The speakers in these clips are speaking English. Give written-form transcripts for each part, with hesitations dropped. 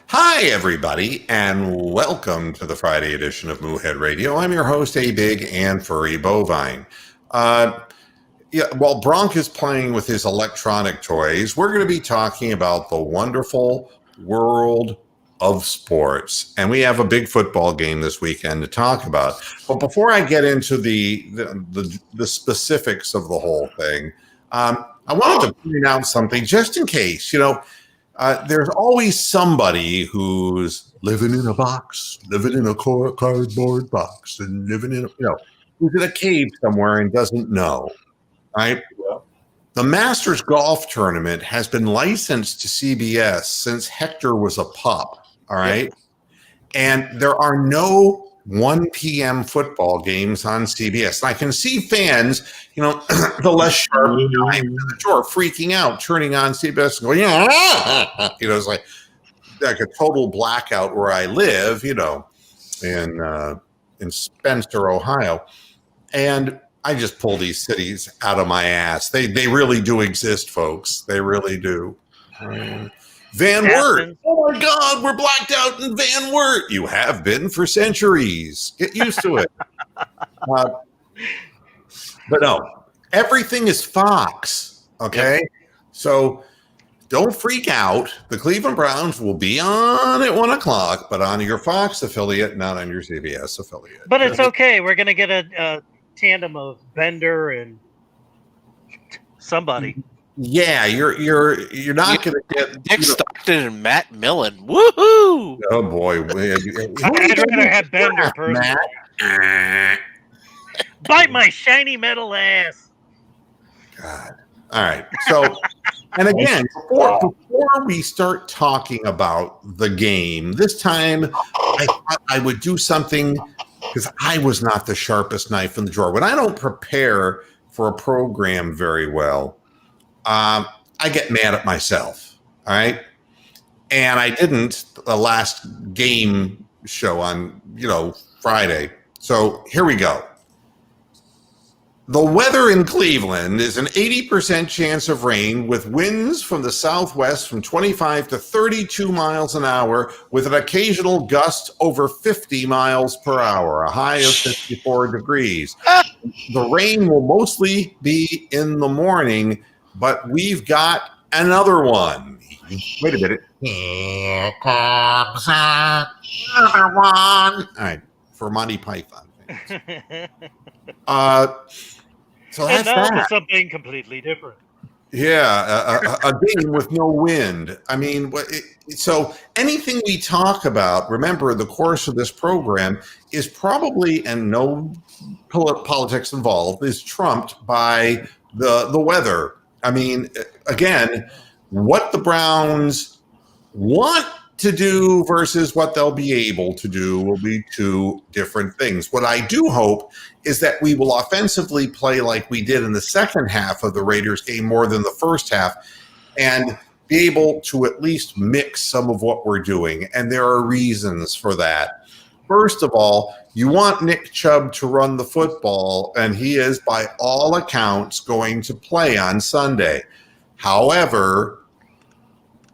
Hi, everybody, and welcome to the Friday edition of Moohead Radio. I'm your host, A Big and Furry Bovine. Uh, while Bronk is playing with his electronic toys, we're going to be talking about the wonderful world of sports. And we have a big football game this weekend to talk about. But before I get into the specifics of the whole thing, I wanted to point out something just in case, there's always somebody who's living in a box, living in a cardboard box, and living in, who's in a cave somewhere and doesn't know, right? The Masters Golf Tournament has been licensed to CBS since Hector was a pup, all right? And there are no 1 p.m. football games on CBS. And I can see fans, the less sharp guy in the door freaking out, turning on CBS and going, it's like a total blackout where I live, in Spencer, Ohio. And I just pull these cities out of my ass. They really do exist, folks. They really do. Van Wert. Oh my God, we're blacked out in Van Wert. You have been for centuries. Get used to it. But no, everything is Fox. Okay. Yep. So don't freak out. The Cleveland Browns will be on at 1:00, but on your Fox affiliate, not on your CBS affiliate. But it's okay. We're going to get a tandem of Bender and somebody. Yeah, you're not going to get Dick Stockton and Matt Millen. Woohoo! Oh boy, I'd rather have Bender personally. Bite my shiny metal ass. God. All right. So, and again, before we start talking about the game, this time I thought I would do something because I was not the sharpest knife in the drawer. When I don't prepare for a program very well, I get mad at myself. All right. And I didn't the last game show on, Friday. So here we go. The weather in Cleveland is an 80% chance of rain with winds from the southwest from 25 to 32 miles an hour with an occasional gust over 50 miles per hour, a high of 54 degrees. The rain will mostly be in the morning, but we've got another one. Wait a minute. Here comes another one. All right, for Monty Python fans. So that's and now that. for something completely different. Yeah, a game with no wind. I mean, so anything we talk about, remember, the course of this program is probably, and no politics involved, is trumped by the weather. I mean, again, what the Browns want to do versus what they'll be able to do will be two different things. What I do hope is that we will offensively play like we did in the second half of the Raiders game more than the first half and be able to at least mix some of what we're doing. And there are reasons for that. First of all, you want Nick Chubb to run the football, and he is, by all accounts, going to play on Sunday. However,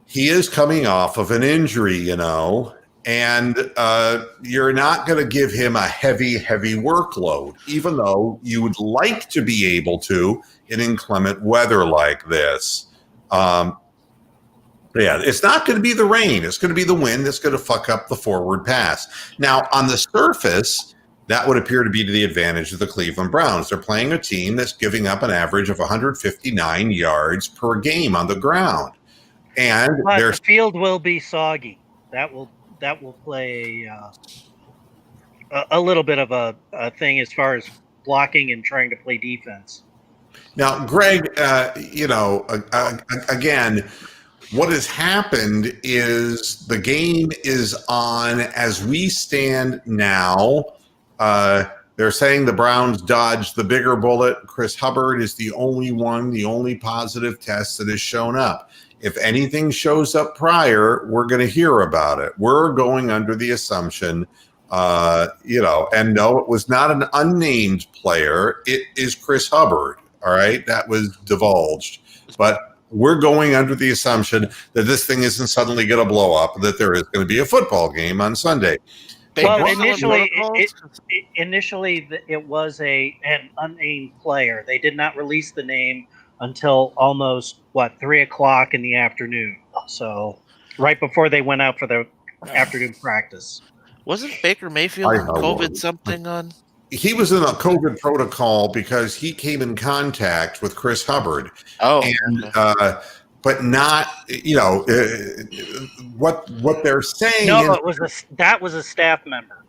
he is coming off of an injury, and you're not going to give him a heavy workload, even though you would like to be able to in inclement weather like this. It's not going to be the rain. It's going to be the wind that's going to fuck up the forward pass. Now, on the surface, that would appear to be to the advantage of the Cleveland Browns. They're playing a team that's giving up an average of 159 yards per game on the ground. And the field will be soggy. That will play a little bit of a thing as far as blocking and trying to play defense. Now, Greg, again, what has happened is the game is on as we stand now. They're saying the Browns dodged the bigger bullet. Chris Hubbard is the only positive test that has shown up. If anything shows up prior, we're going to hear about it. We're going under the assumption, and no, it was not an unnamed player. It is Chris Hubbard. All right. That was divulged. But we're going under the assumption that this thing isn't suddenly going to blow up, that there is going to be a football game on Sunday. Well, Baker initially it was an unnamed player. They did not release the name until almost 3:00 in the afternoon. So right before they went out for the afternoon practice. Wasn't Baker Mayfield I know. COVID something on? He was in a COVID protocol because he came in contact with Chris Hubbard. Oh, And but not, what they're saying. No, that was a staff member.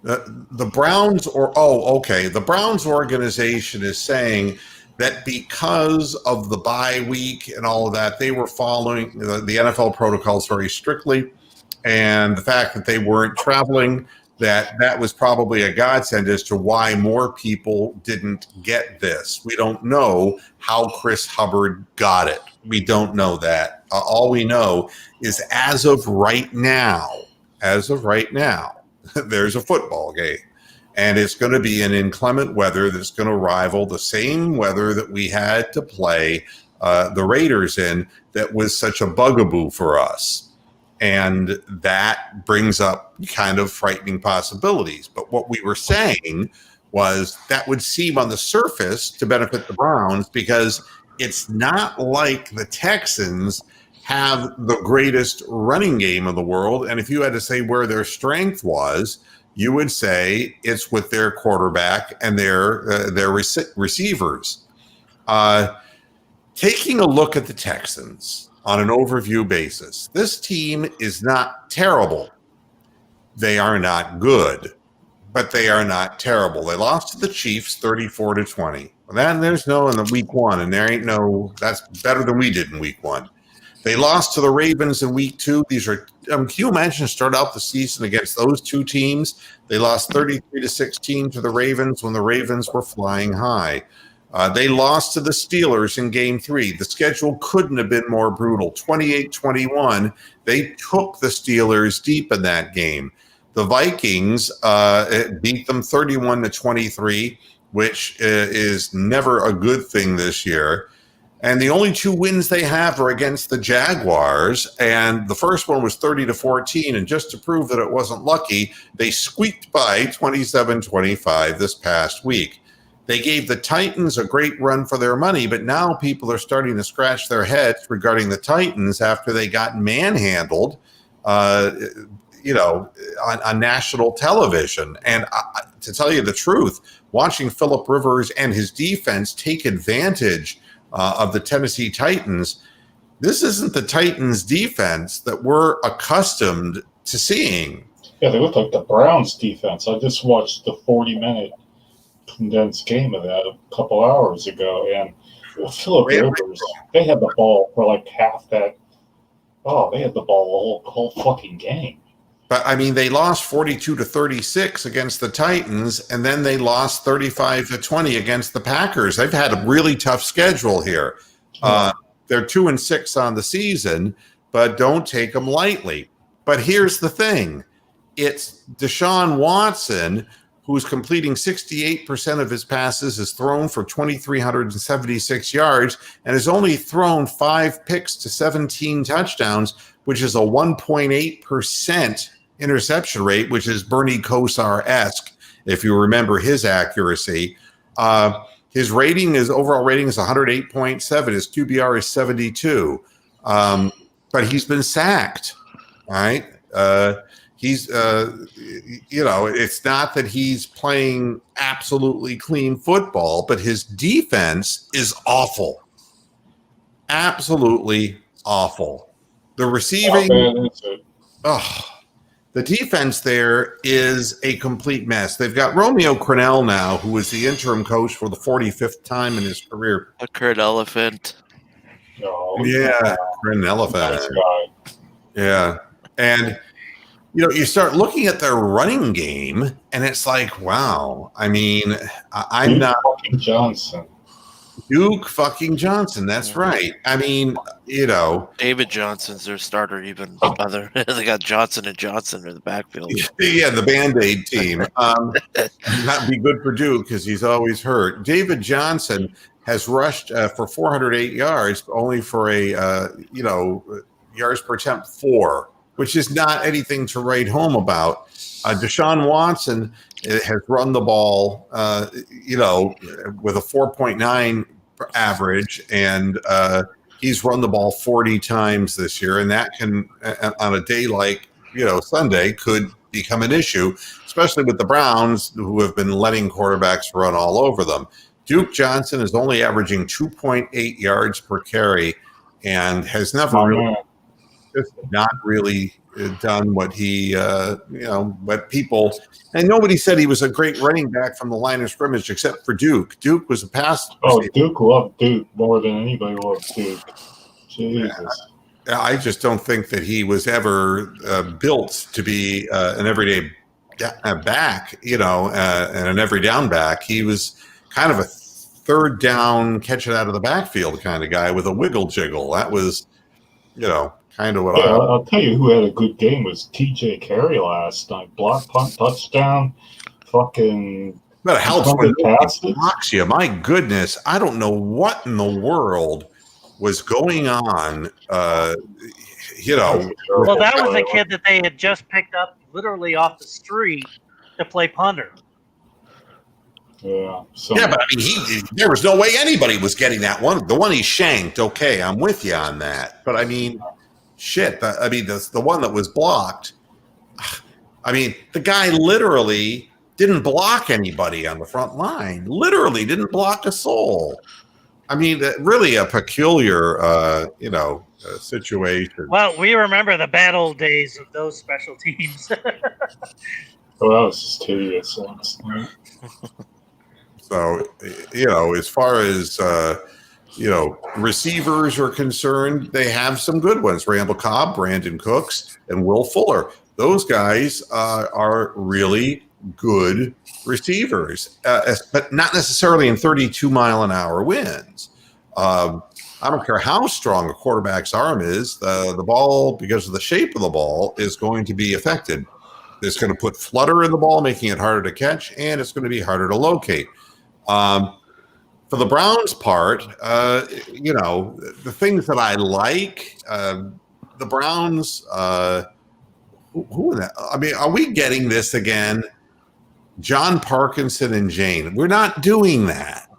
The Browns the Browns organization is saying that because of the bye week and all of that, they were following the NFL protocols very strictly, and the fact that they weren't traveling, that was probably a godsend as to why more people didn't get this. We don't know how Chris Hubbard got it. We don't know that. All we know is as of right now, there's a football game. And it's going to be in inclement weather that's going to rival the same weather that we had to play the Raiders in that was such a bugaboo for us. And that brings up kind of frightening possibilities. But what we were saying was that would seem on the surface to benefit the Browns because it's not like the Texans have the greatest running game in the world. And if you had to say where their strength was, you would say it's with their quarterback and their receivers. Taking a look at the Texans on an overview basis, this team is not terrible. They are not good, but they are not terrible. They lost to the Chiefs 34-20. Well, then there's no in the week one, and there ain't no, that's better than we did in week one. They lost to the Ravens in week two. These are, can you imagine start out the season against those two teams? They lost 33-16 to the Ravens when the Ravens were flying high. They lost to the Steelers in game 3. The schedule couldn't have been more brutal. 28-21. They took the Steelers deep in that game. The Vikings beat them 31-23, which is never a good thing this year. And the only 2 wins they have are against the Jaguars. And the first one was 30-14. And just to prove that it wasn't lucky, they squeaked by 27-25 this past week. They gave the Titans a great run for their money, but now people are starting to scratch their heads regarding the Titans after they got manhandled, on national television. And to tell you the truth, watching Phillip Rivers and his defense take advantage of the Tennessee Titans, this isn't the Titans defense that we're accustomed to seeing. Yeah, they look like the Browns defense. I just watched the 40-minute condensed game of that a couple hours ago, and Phillip Rivers, they had the ball for like half that. Oh, they had the ball the whole fucking game. But I mean, they lost 42-36 against the Titans, and then they lost 35-20 against the Packers. They've had a really tough schedule here. They're 2-6 on the season, but don't take them lightly. But here's the thing: it's Deshaun Watson, who's completing 68% of his passes, is thrown for 2,376 yards, and has only thrown 5 picks to 17 touchdowns, which is a 1.8% interception rate, which is Bernie Kosar-esque, if you remember his accuracy. His overall rating is 108.7. His QBR is 72. But he's been sacked, right? He's, it's not that he's playing absolutely clean football, but his defense is awful. Absolutely awful. The receiving, the defense there is a complete mess. They've got Romeo Crennel now, who is the interim coach for the 45th time in his career. A Kurt Elephant. Yeah, Crennel. Yeah. And you start looking at their running game, and it's like, wow. I mean, I'm not fucking Johnson. Duke fucking Johnson. That's right. I mean, David Johnson's their starter. Even other, they got Johnson and Johnson in the backfield. Yeah, the Band-Aid team. Not be good for Duke because he's always hurt. David Johnson has rushed for 408 yards, only for a yards per attempt 4, which is not anything to write home about. Deshaun Watson has run the ball, with a 4.9 average, and he's run the ball 40 times this year, and that can, on a day like Sunday, could become an issue, especially with the Browns, who have been letting quarterbacks run all over them. Duke Johnson is only averaging 2.8 yards per carry, and has never just not really done what he, what people, and nobody said he was a great running back from the line of scrimmage except for Duke. Duke was a pass. Oh, Duke loved Duke more than anybody loved Duke. Jesus. I just don't think that he was ever built to be an everyday back, and an every down back. He was kind of a third down, catch it out of the backfield kind of guy with a wiggle jiggle. That was, kind of what I'll tell you who had a good game was T.J. Carey last night. Block, punt, touchdown, fucking. But it helps when it blocks you. My goodness, I don't know what in the world was going on. Well, that was a kid that they had just picked up literally off the street to play punter. Yeah. But I mean, there was no way anybody was getting that one. The one he shanked, okay, I'm with you on that. But I mean, shit. The one that was blocked. I mean, the guy literally didn't block anybody on the front line. Literally didn't block a soul. I mean, really a peculiar, situation. Well, we remember the bad old days of those special teams. Well, that was just tedious last night. So, as far as, receivers are concerned, they have some good ones. Randall Cobb, Brandon Cooks, and Will Fuller. Those guys are really good receivers, but not necessarily in 32-mile-an-hour winds. I don't care how strong a quarterback's arm is, the ball, because of the shape of the ball, is going to be affected. It's going to put flutter in the ball, making it harder to catch, and it's going to be harder to locate. For the Browns' part, the things that I like, the Browns, who that? I mean, are we getting this again? John Parkinson and Jane. We're not doing that.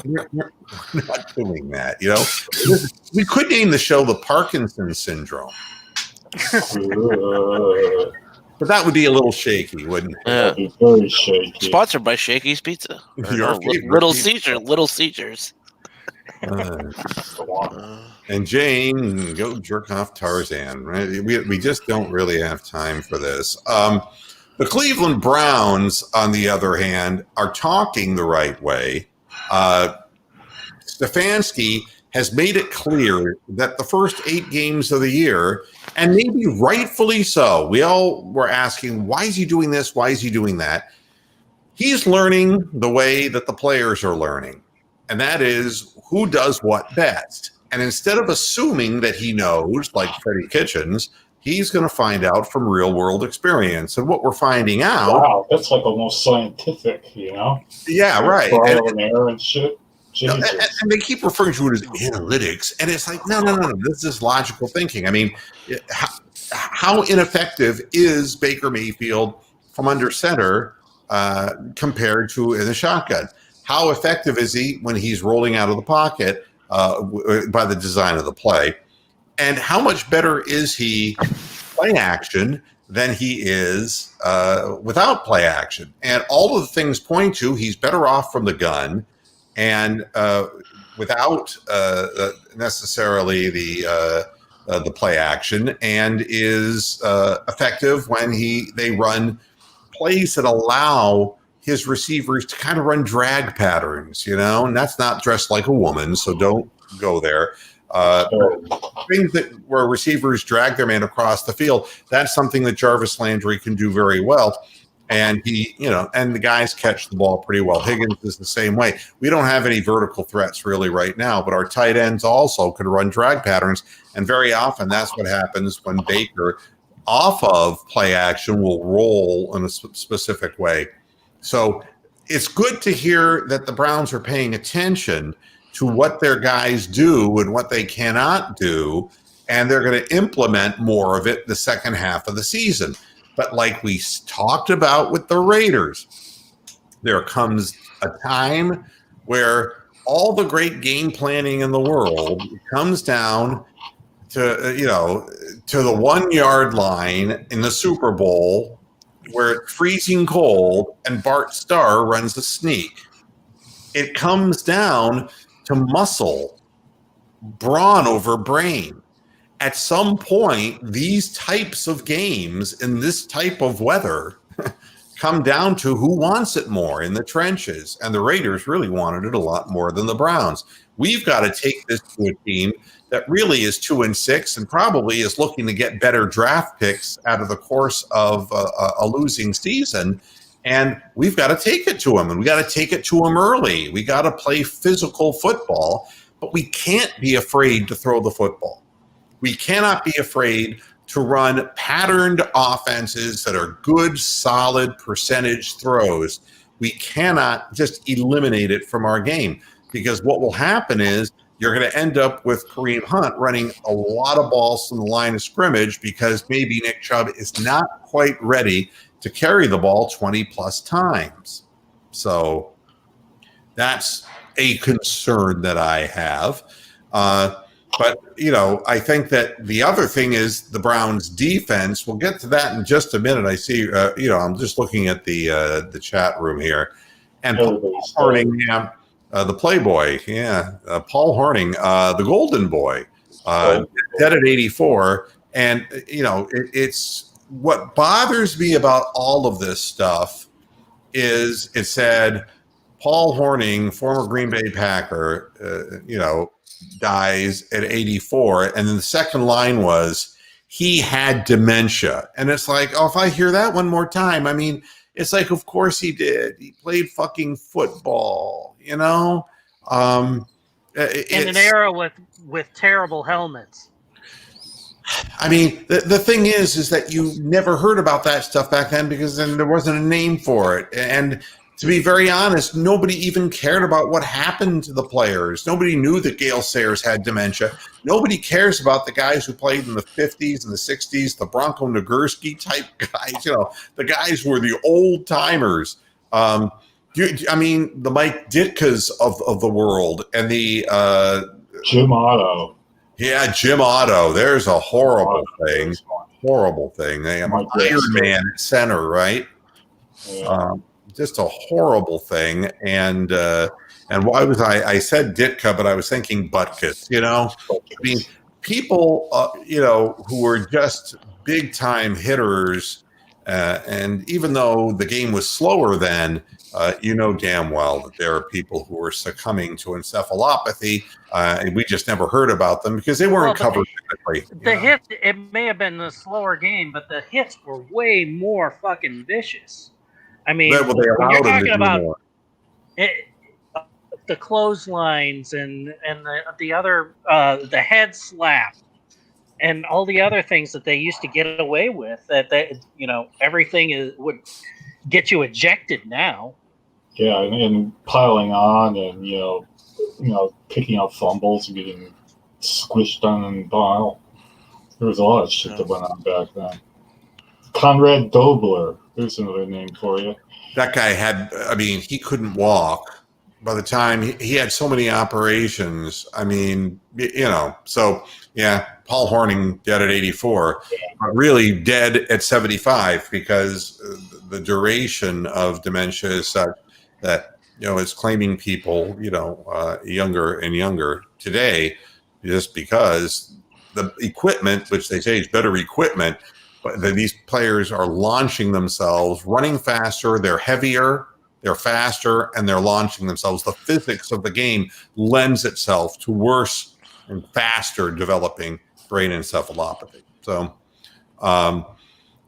We're not doing that. We could name the show the Parkinson Syndrome. But that would be a little shaky, wouldn't it? Yeah. That'd be very shaky. Sponsored by Shakey's Pizza. Little Caesars. And Jane, go jerk off Tarzan. Right? We just don't really have time for this. The Cleveland Browns, on the other hand, are talking the right way. Stefanski has made it clear that the first 8 games of the year, and maybe rightfully so, we all were asking, why is he doing this? Why is he doing that? He's learning the way that the players are learning, and that is who does what best. And instead of assuming that he knows, like Freddie Kitchens, he's going to find out from real-world experience. And what we're finding out... Wow, that's like almost scientific, Yeah, right. Trial and error and shit. And they keep referring to it as analytics, and it's like, no. This is logical thinking. I mean, how ineffective is Baker Mayfield from under center compared to in the shotgun? How effective is he when he's rolling out of the pocket by the design of the play? And how much better is he play action than he is without play action? And all of the things point to he's better off from the gun. And without necessarily the play action, and is effective when they run plays that allow his receivers to kind of run drag patterns, and that's not dressed like a woman, so don't go there. Things where receivers drag their man across the field, that's something that Jarvis Landry can do very well. And and the guys catch the ball pretty well. Higgins is the same way. We don't have any vertical threats really right now, but our tight ends also can run drag patterns. And very often that's what happens when Baker, off of play action, will roll in a specific way. So it's good to hear that the Browns are paying attention to what their guys do and what they cannot do, and they're going to implement more of it the second half of the season. But like we talked about with the Raiders, there comes a time where all the great game planning in the world comes down to, to the 1 yard line in the Super Bowl where it's freezing cold and Bart Starr runs a sneak. It comes down to muscle, brawn over brain. At some point, these types of games in this type of weather come down to who wants it more in the trenches. And the Raiders really wanted it a lot more than the Browns. We've got to take this to a team that really is 2-6 and probably is looking to get better draft picks out of the course of a losing season. And we've got to take it to them, and we got to take it to them early. We got to play physical football, but we can't be afraid to throw the football. We cannot be afraid to run patterned offenses that are good, solid percentage throws. We cannot just eliminate it from our game, because what will happen is you're going to end up with Kareem Hunt running a lot of balls from the line of scrimmage because maybe Nick Chubb is not quite ready to carry the ball 20-plus times. So that's a concern that I have. But, I think that the other thing is the Browns' defense. We'll get to that in just a minute. I see, I'm just looking at the chat room here. And Paul Horning, the Playboy, Paul Horning, the Golden Boy, dead at 84. And, it's what bothers me about all of this stuff is it said Paul Horning, former Green Bay Packer, dies at 84. And then the second line was, he had dementia. And it's like, if I hear that one more time, it's like, of course he did. He played fucking football, in an era with terrible helmets. The thing is that you never heard about that stuff back then because then there wasn't a name for it. And to be very honest, nobody even cared about what happened to the players. Nobody knew that Gale Sayers had dementia. Nobody cares about the guys who played in the 50s and the 60s, the Bronco Nagurski type guys, the guys who were the old timers. The Mike Ditkas of the world and the Jim Otto. Yeah, Jim Otto. There's a horrible thing. Horrible thing. They have Iron Man at center, right? Yeah. Just a horrible thing. And why was I said Ditka, but I was thinking Butkus, people, who were just big time hitters. And even though the game was slower then, damn well that there are people who were succumbing to encephalopathy, and we just never heard about them because they weren't covered. The hits, it may have been the slower game, but the hits were way more fucking vicious. When you're talking about the clotheslines and the other the head slap and all the other things that they used to get away with, that everything would get you ejected now. Yeah, and piling on and picking up fumbles and getting squished on the pile. There was a lot of shit that went on back then. Conrad Dobler. There's another name for you. That guy he couldn't walk by the time he had so many operations. So yeah, Paul Horning dead at 84, but really dead at 75 because the duration of dementia is such that, it's claiming people, younger and younger today, just because the equipment, which they say is better equipment, but these players are launching themselves, running faster, they're heavier, they're faster, and they're launching themselves. The physics of the game lends itself to worse and faster developing brain encephalopathy. So,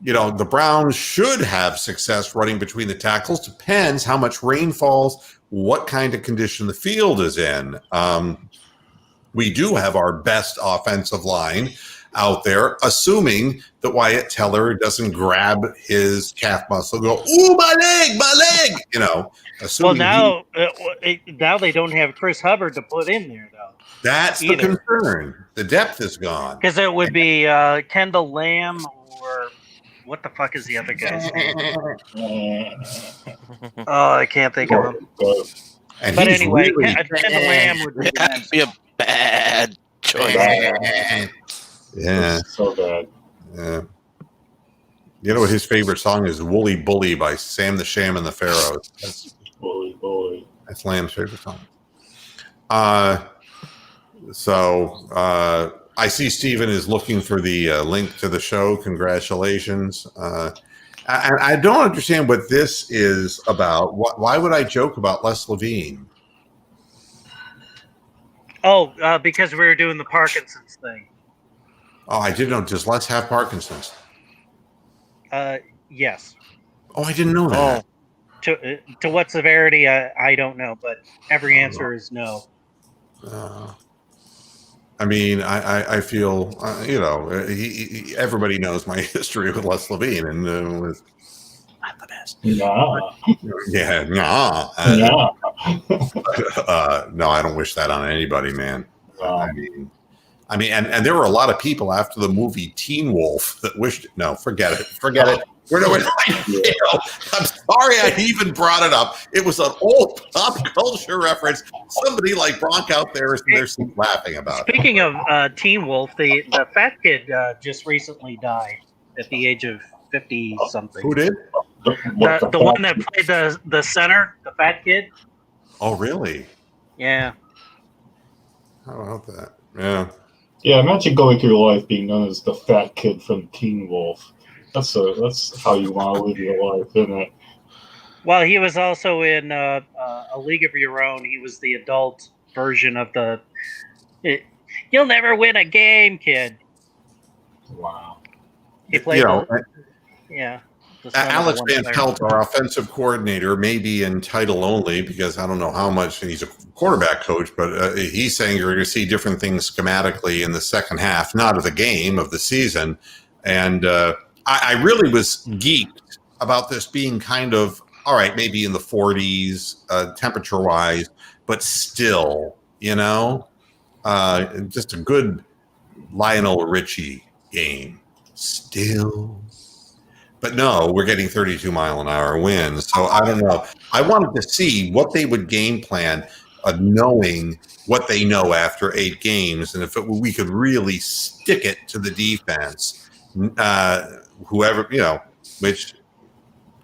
the Browns should have success running between the tackles. Depends how much rain falls, what kind of condition the field is in. We do have our best offensive line. out there, assuming that Wyatt Teller doesn't grab his calf muscle, go, "Ooh, my leg," you know. Well, Assuming now they don't have Chris Hubbard to put in there though. that's the either. concern. The depth is gone. Because it would be Kendall Lamb or what the fuck is the other guy's name? Oh, I can't think of him. And But he's anyway, really Kendall Lamb would be That'd be a bad choice. yeah. So bad. Yeah. You know what his favorite song is? "Woolly Bully" by Sam the Sham and the Pharaohs. Bully. That's Lamb's favorite song. So I see Steven is looking for the link to the show. Congratulations. I don't understand what this is about. Why would I joke about Les Levine? Oh, because we were doing the Parkinson's thing. Oh, I didn't know. Does Les have Parkinson's? Yes. Oh, I didn't know that. To what severity, I don't know, but every answer is no. I mean, I feel, everybody knows my history with Les Levine, and was not the best. Nah. Yeah, nah. No, I don't wish that on anybody, man. I mean, and there were a lot of people after the movie Teen Wolf that wished. No, forget it. I'm sorry I even brought it up. It was an old pop culture reference. Somebody like Bronk out there is in their seat laughing about it. Speaking of Teen Wolf, the fat kid just recently died at the age of 50-something. Who did? The one that played the center, the fat kid. Oh, really? Yeah. How about that? Yeah. Yeah, imagine going through life being known as the fat kid from Teen Wolf. That's how you want to live your life, isn't it? Well, he was also in A League of Your Own. He was the adult version of "You'll never win a game, kid." Wow. He played. Alex Van Pelt, our offensive coordinator, may be in title only because I don't know how much he's a quarterback coach, but he's saying you're going to see different things schematically in the second half, not of the game, of the season. And I really was geeked about this being kind of, all right, maybe in the 40s temperature-wise, but still, just a good Lionel Richie game. Still. But no, we're getting 32-mile-an-hour winds. So I don't know. I wanted to see what they would game plan, knowing what they know after 8 games, and if we could really stick it to the defense. Whoever, which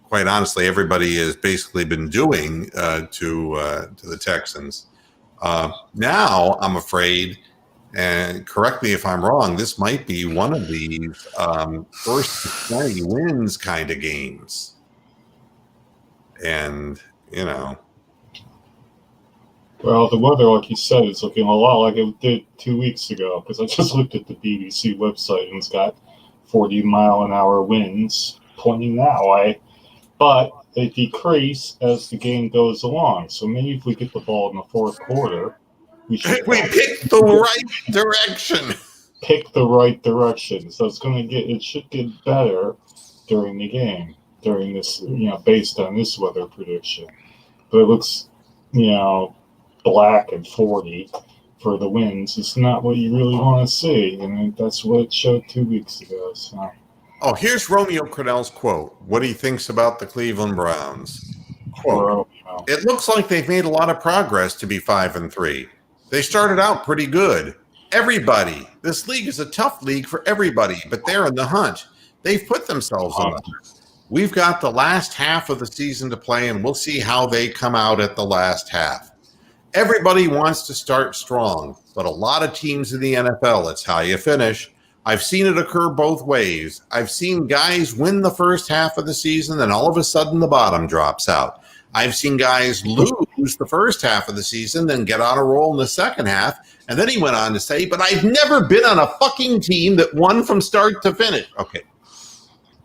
quite honestly, everybody has basically been doing to the Texans. Now, I'm afraid, and correct me if I'm wrong, this might be one of these first 20 wins kind of games. And, Well, the weather, like you said, is looking a lot like it did 2 weeks ago, because I just looked at the BBC website and it's got 40-mile-an-hour winds pointing that way. But they decrease as the game goes along. So maybe if we get the ball in the fourth quarter, we pick the right direction. Pick the right direction. So it should get better during the game, during this, based on this weather prediction. But it looks, black and 40 for the winds. It's not what you really want to see. And that's what it showed 2 weeks ago. So. Oh, here's Romeo Crennel's quote. What he thinks about the Cleveland Browns. Quote, "It looks like they've made a lot of progress to be 5-3. They started out pretty good. Everybody. This league is a tough league for everybody, but they're in the hunt. They've put themselves in the hunt. We've got the last half of the season to play, and we'll see how they come out at the last half. Everybody wants to start strong, but a lot of teams in the NFL, it's how you finish. I've seen it occur both ways. I've seen guys win the first half of the season, and all of a sudden the bottom drops out. I've seen guys lose the first half of the season, then get on a roll in the second half." And then he went on to say, "But I've never been on a fucking team that won from start to finish." Okay.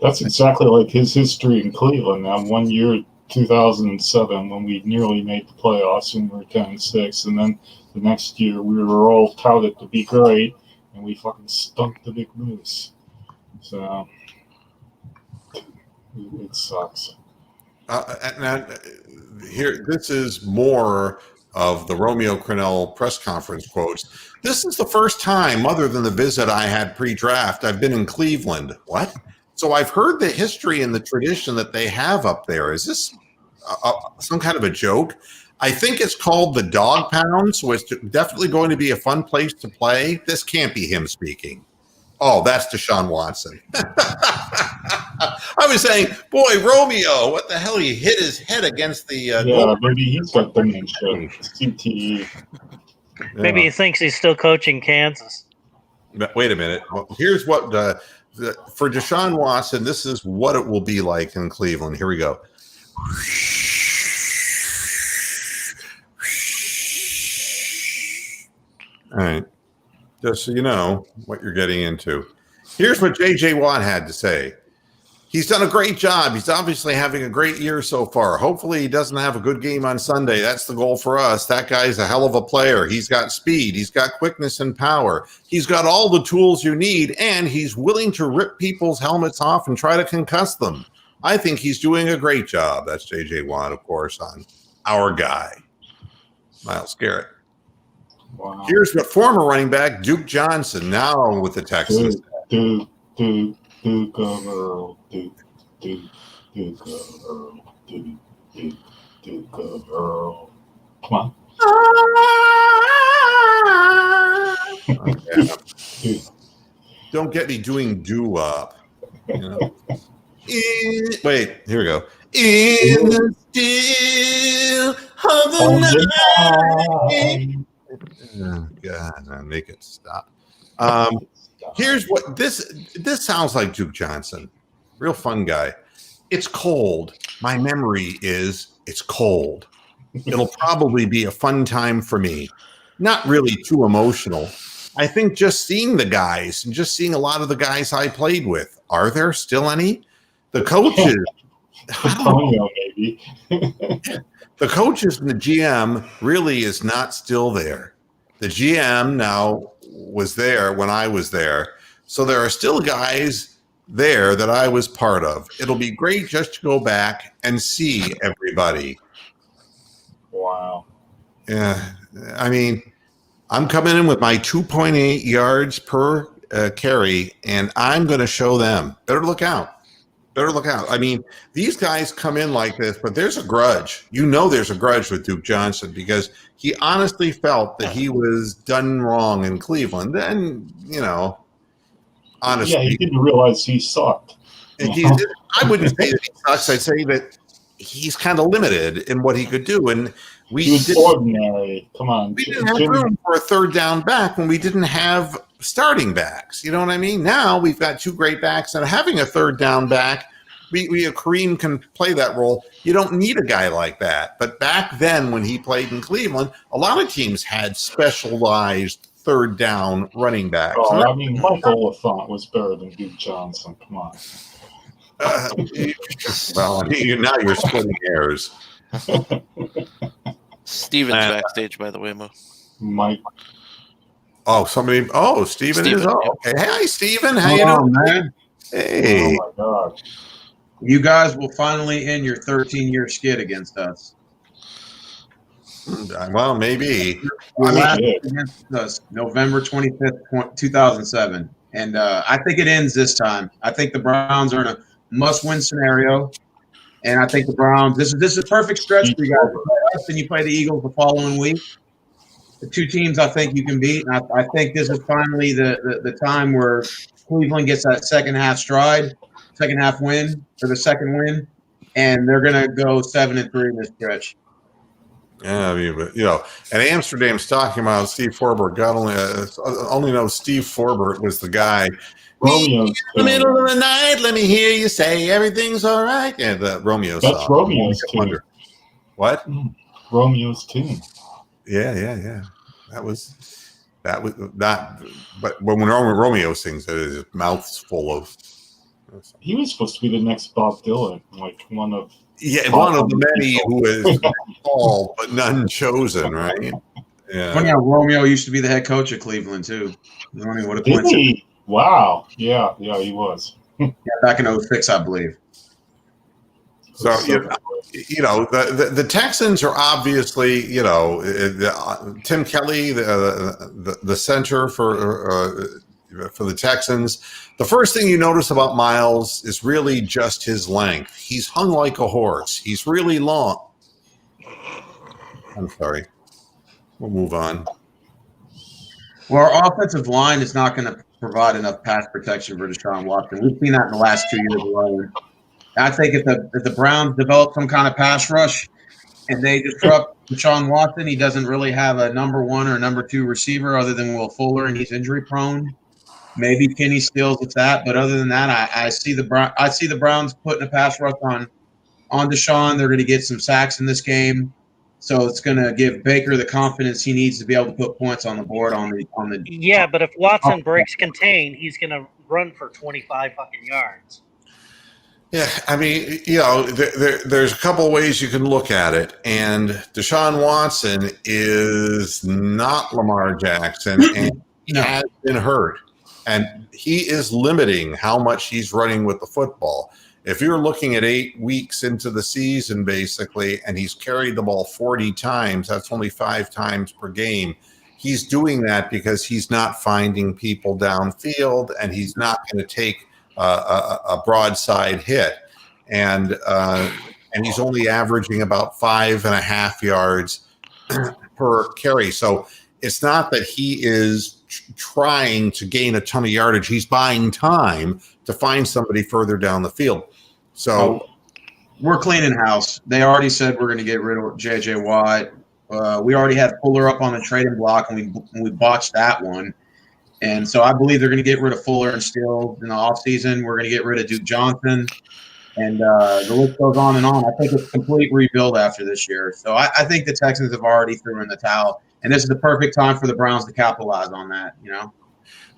That's exactly like his history in Cleveland. Now, 1 year, 2007, when we nearly made the playoffs and we were 10-6. And then the next year, we were all touted to be great. and we fucking stunk the Big Moose. So it sucks. Here, this is more of the Romeo Crennel press conference quotes. This is the first time, other than the visit I had pre-draft, I've been in Cleveland. What? So I've heard the history and the tradition that they have up there. Is this some kind of a joke? I think it's called the Dog Pound, so it's definitely going to be a fun place to play. This can't be him speaking. Oh, that's Deshaun Watson. I was saying, boy, Romeo, what the hell? He hit his head against the goal. Maybe he's got dementia. CTE. Maybe he thinks he's still coaching Kansas. Wait a minute. Well, here's what for Deshaun Watson, this is what it will be like in Cleveland. Here we go. All right. Just so you know what you're getting into. Here's what J.J. Watt had to say. He's done a great job. He's obviously having a great year so far. Hopefully he doesn't have a good game on Sunday. That's the goal for us. That guy's a hell of a player. He's got speed. He's got quickness and power. He's got all the tools you need, and he's willing to rip people's helmets off and try to concuss them. I think he's doing a great job. That's J.J. Watt, of course, on our guy, Myles Garrett. Wow. Here's what former running back Duke Johnson, now with the Texans. Duke of Earl. Duke of Earl. Duke of Earl. Come on. Yeah. Don't get me doing doo-wop. You know? Wait, here we go. In the still of the night. Oh, God, make it stop. Here's what this sounds like. Duke Johnson, real fun guy. It's cold. My memory is it's cold. It'll probably be a fun time for me. Not really too emotional. I think just seeing the guys and just seeing a lot of the guys I played with. Are there still any? The coaches. Maybe. The coaches and the GM really is not still there. The GM now was there when I was there. So there are still guys there that I was part of. It'll be great just to go back and see everybody. Wow. Yeah. I mean, I'm coming in with my 2.8 yards per carry, and I'm going to show them. Better look out. Better look out. I mean, these guys come in like this, but there's a grudge. You know there's a grudge with Duke Johnson because he honestly felt that he was done wrong in Cleveland. And, you know, honestly. Yeah, he didn't realize he sucked. I wouldn't say that he sucks. I'd say that he's kind of limited in what he could do. And he was ordinary. Come on. We didn't have room for a third down back when we didn't have starting backs. You know what I mean? Now we've got two great backs, and having a third down back, Kareem can play that role. You don't need a guy like that. But back then when he played in Cleveland, a lot of teams had specialized third down running backs. Oh, I mean, Michael LaFont was better than Duke Johnson. Come on. Well, now you're splitting hairs. Steven's backstage, by the way, Mo. Mike. Oh, somebody. Oh, Steven is. Oh, okay. Hi, Steven. How you doing, man? Hey. Oh, my God. You guys will finally end your 13-year skid against us. Well, maybe. Against us, November 25th, 2007. And I think it ends this time. I think the Browns are in a must-win scenario. And I think the Browns, this is a perfect stretch for you guys. You play us and you play the Eagles the following week. The two teams I think you can beat. And I think this is finally the time where Cleveland gets that second half stride, second half win, or the second win. And they're going to go 7-3 in this stretch. Yeah, I mean, but, you know, and Amsterdam's talking about Steve Forbert. God only knows Steve Forbert was the guy. Romeo. In the middle of the night, let me hear you say everything's all right. Yeah, the Romeo song. That's Romeo's tune. What? Romeo's tune. Yeah. That was not. But when Romeo sings, his mouth's full of. He was supposed to be the next Bob Dylan, like one of. Yeah, one of the many who is called but none chosen, right? Yeah. Funny how Romeo used to be the head coach of Cleveland too. I mean, what a Did coincidence. he? Wow. Yeah, he was. Yeah, back in 06, I believe. So, the Texans are obviously, Tim Kelly, the center for the Texans. The first thing you notice about Miles is really just his length. He's hung like a horse. He's really long. I'm sorry. We'll move on. Well, our offensive line is not going to provide enough pass protection for Deshaun Watson. We've seen that in the last 2 years alone. I think if the Browns develop some kind of pass rush and they disrupt Deshaun Watson, he doesn't really have a number 1 or number 2 receiver other than Will Fuller, and he's injury prone. Maybe Kenny Stills with that, but other than that, I see the Browns putting a pass rush on Deshaun. They're going to get some sacks in this game, so it's going to give Baker the confidence he needs to be able to put points on the board on the. Yeah, but if Watson breaks contain, he's going to run for 25 fucking yards. Yeah, I mean, there's a couple of ways you can look at it, and Deshaun Watson is not Lamar Jackson, and he has been hurt, and he is limiting how much he's running with the football. If you're looking at 8 weeks into the season, basically, and he's carried the ball 40 times, that's only 5 times per game. He's doing that because he's not finding people downfield, and he's not going to take a broadside hit, and he's only averaging about 5.5 yards per carry. So it's not that he is trying to gain a ton of yardage. He's buying time to find somebody further down the field. So we're cleaning house. They already said we're going to get rid of J.J. Watt. We already had Fuller up on the trading block, and we botched that one. And so I believe they're going to get rid of Fuller and Steele in the offseason. We're going to get rid of Duke Johnson. And the list goes on and on. I think it's a complete rebuild after this year. So I think the Texans have already thrown in the towel. And this is the perfect time for the Browns to capitalize on that,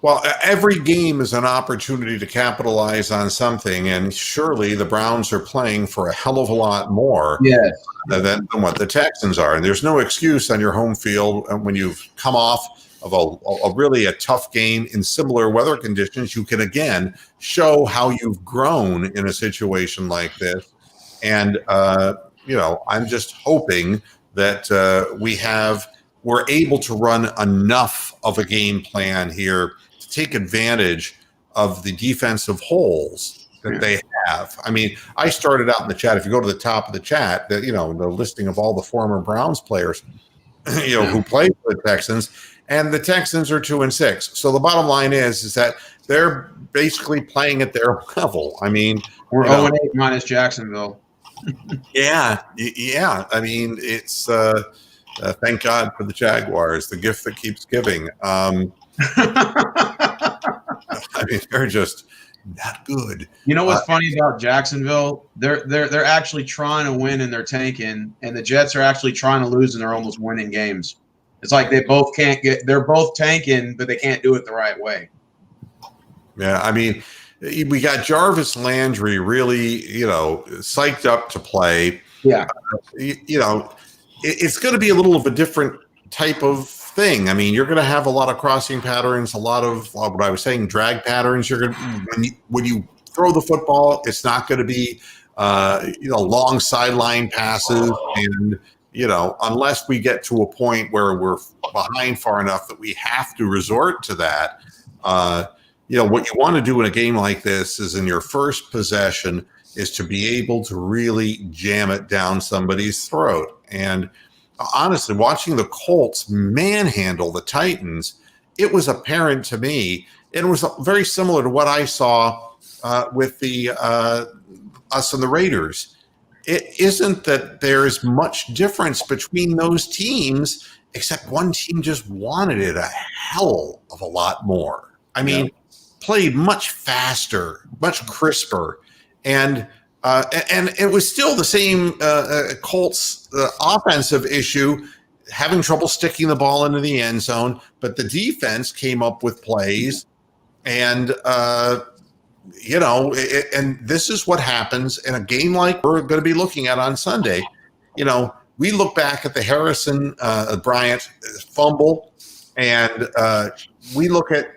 Well, every game is an opportunity to capitalize on something. And surely the Browns are playing for a hell of a lot more than what the Texans are. And there's no excuse on your home field when you've come off of a tough game in similar weather conditions. You can again show how you've grown in a situation like this, and I'm just hoping that we're able to run enough of a game plan here to take advantage of the defensive holes that they have. I mean, I started out in the chat. If you go to the top of the chat, the listing of all the former Browns players, who played for the Texans. And the Texans are 2-6. So the bottom line is that they're basically playing at their level. I mean, we're 0-8 minus Jacksonville. Yeah. I mean, it's thank God for the Jaguars, the gift that keeps giving. I mean, they're just not good. You know what's funny about Jacksonville? They're actually trying to win and they're tanking, and the Jets are actually trying to lose and they're almost winning games. It's like they're both tanking, but they can't do it the right way. Yeah, I mean, we got Jarvis Landry really, psyched up to play. Yeah. It's going to be a little of a different type of thing. I mean, you're going to have a lot of crossing patterns, a lot of what I was saying, drag patterns. You're going to, when you throw the football, it's not going to be, long sideline passes and, unless we get to a point where we're behind far enough that we have to resort to that, what you want to do in a game like this is in your first possession is to be able to really jam it down somebody's throat. And honestly, watching the Colts manhandle the Titans, it was apparent to me, and it was very similar to what I saw with the us and the Raiders. It isn't that there's much difference between those teams, except one team just wanted it a hell of a lot more. I mean, played much faster, much crisper, and it was still the same Colts offensive issue, having trouble sticking the ball into the end zone, but the defense came up with plays, and and this is what happens in a game like we're going to be looking at on Sunday. we look back at the Harrison Bryant fumble, and we look at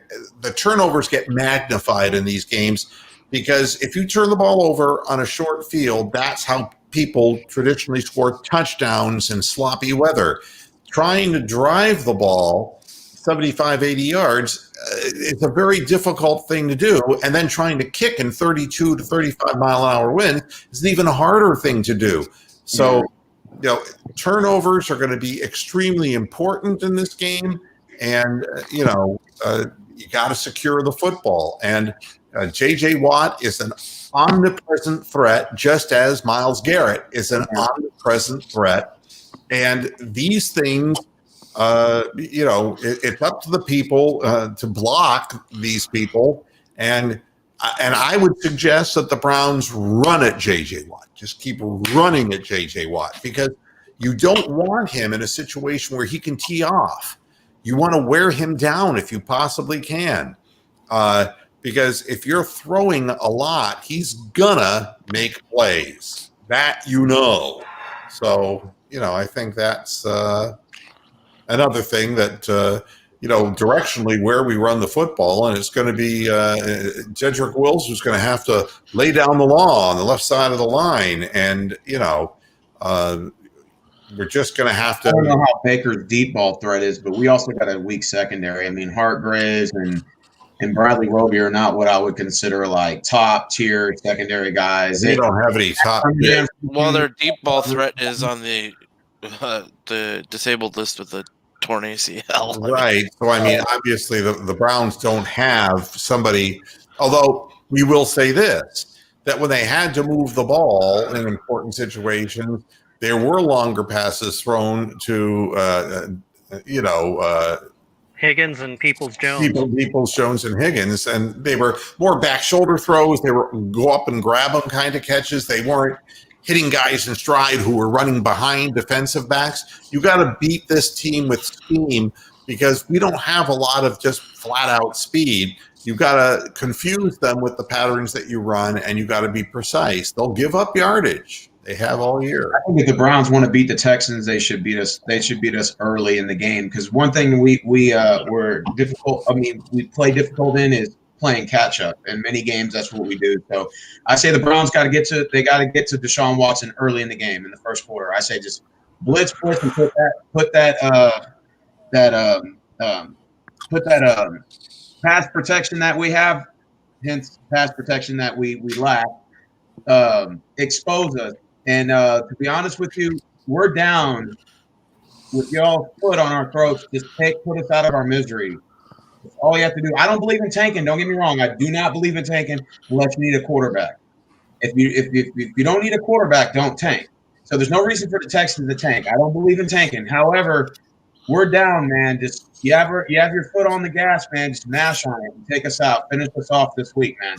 the turnovers get magnified in these games, because if you turn the ball over on a short field, that's how people traditionally score touchdowns in sloppy weather. Trying to drive the ball 75, 80 yards, it's a very difficult thing to do. And then trying to kick in 32 to 35 mile an hour wind is an even harder thing to do. So, turnovers are going to be extremely important in this game. And, you got to secure the football. And J.J. Watt is an omnipresent threat, just as Myles Garrett is an omnipresent threat. And these things, it's up to the people to block these people. And I would suggest that the Browns run at J.J. Watt. Just keep running at J.J. Watt, because you don't want him in a situation where he can tee off. You want to wear him down if you possibly can. Because if you're throwing a lot, he's gonna make plays. That So, I think that's another thing that, directionally where we run the football, and it's going to be Jedrick Wills who's going to have to lay down the law on the left side of the line. And, we're just going to have to. I don't know how Baker's deep ball threat is, but we also got a weak secondary. I mean, Hartgraves and Bradley Roby are not what I would consider like top tier secondary guys. They don't have any top. Well, their deep ball threat is on the disabled list with the torn ACL. Right. So, obviously the Browns don't have somebody, although we will say this, that when they had to move the ball in important situations, there were longer passes thrown to, Higgins and Peoples-Jones. Peoples-Jones and Higgins, and they were more back shoulder throws. They were go up and grab them kind of catches. They weren't hitting guys in stride who were running behind defensive backs. You got to beat this team with scheme, because we don't have a lot of just flat out speed. You got to confuse them with the patterns that you run, and you got to be precise. They'll give up yardage. They have all year. I think if the Browns want to beat the Texans, they should beat us. They should beat us early in the game, because one thing we were difficult. We play difficult in is playing catch up. In many games, that's what we do. So I say the Browns got to get to Deshaun Watson early in the game in the first quarter. I say just blitz and put that pass protection that we have, hence pass protection that we lack, expose us. And to be honest with you, we're down with y'all foot on our throats. Just put us out of our misery. That's all you have to do. I don't believe in tanking. Don't get me wrong. I do not believe in tanking unless you need a quarterback. If you don't need a quarterback, don't tank. So there's no reason for the Texans to tank. I don't believe in tanking. However, we're down, man. Just you have your foot on the gas, man. Just mash on it and take us out. Finish us off this week, man.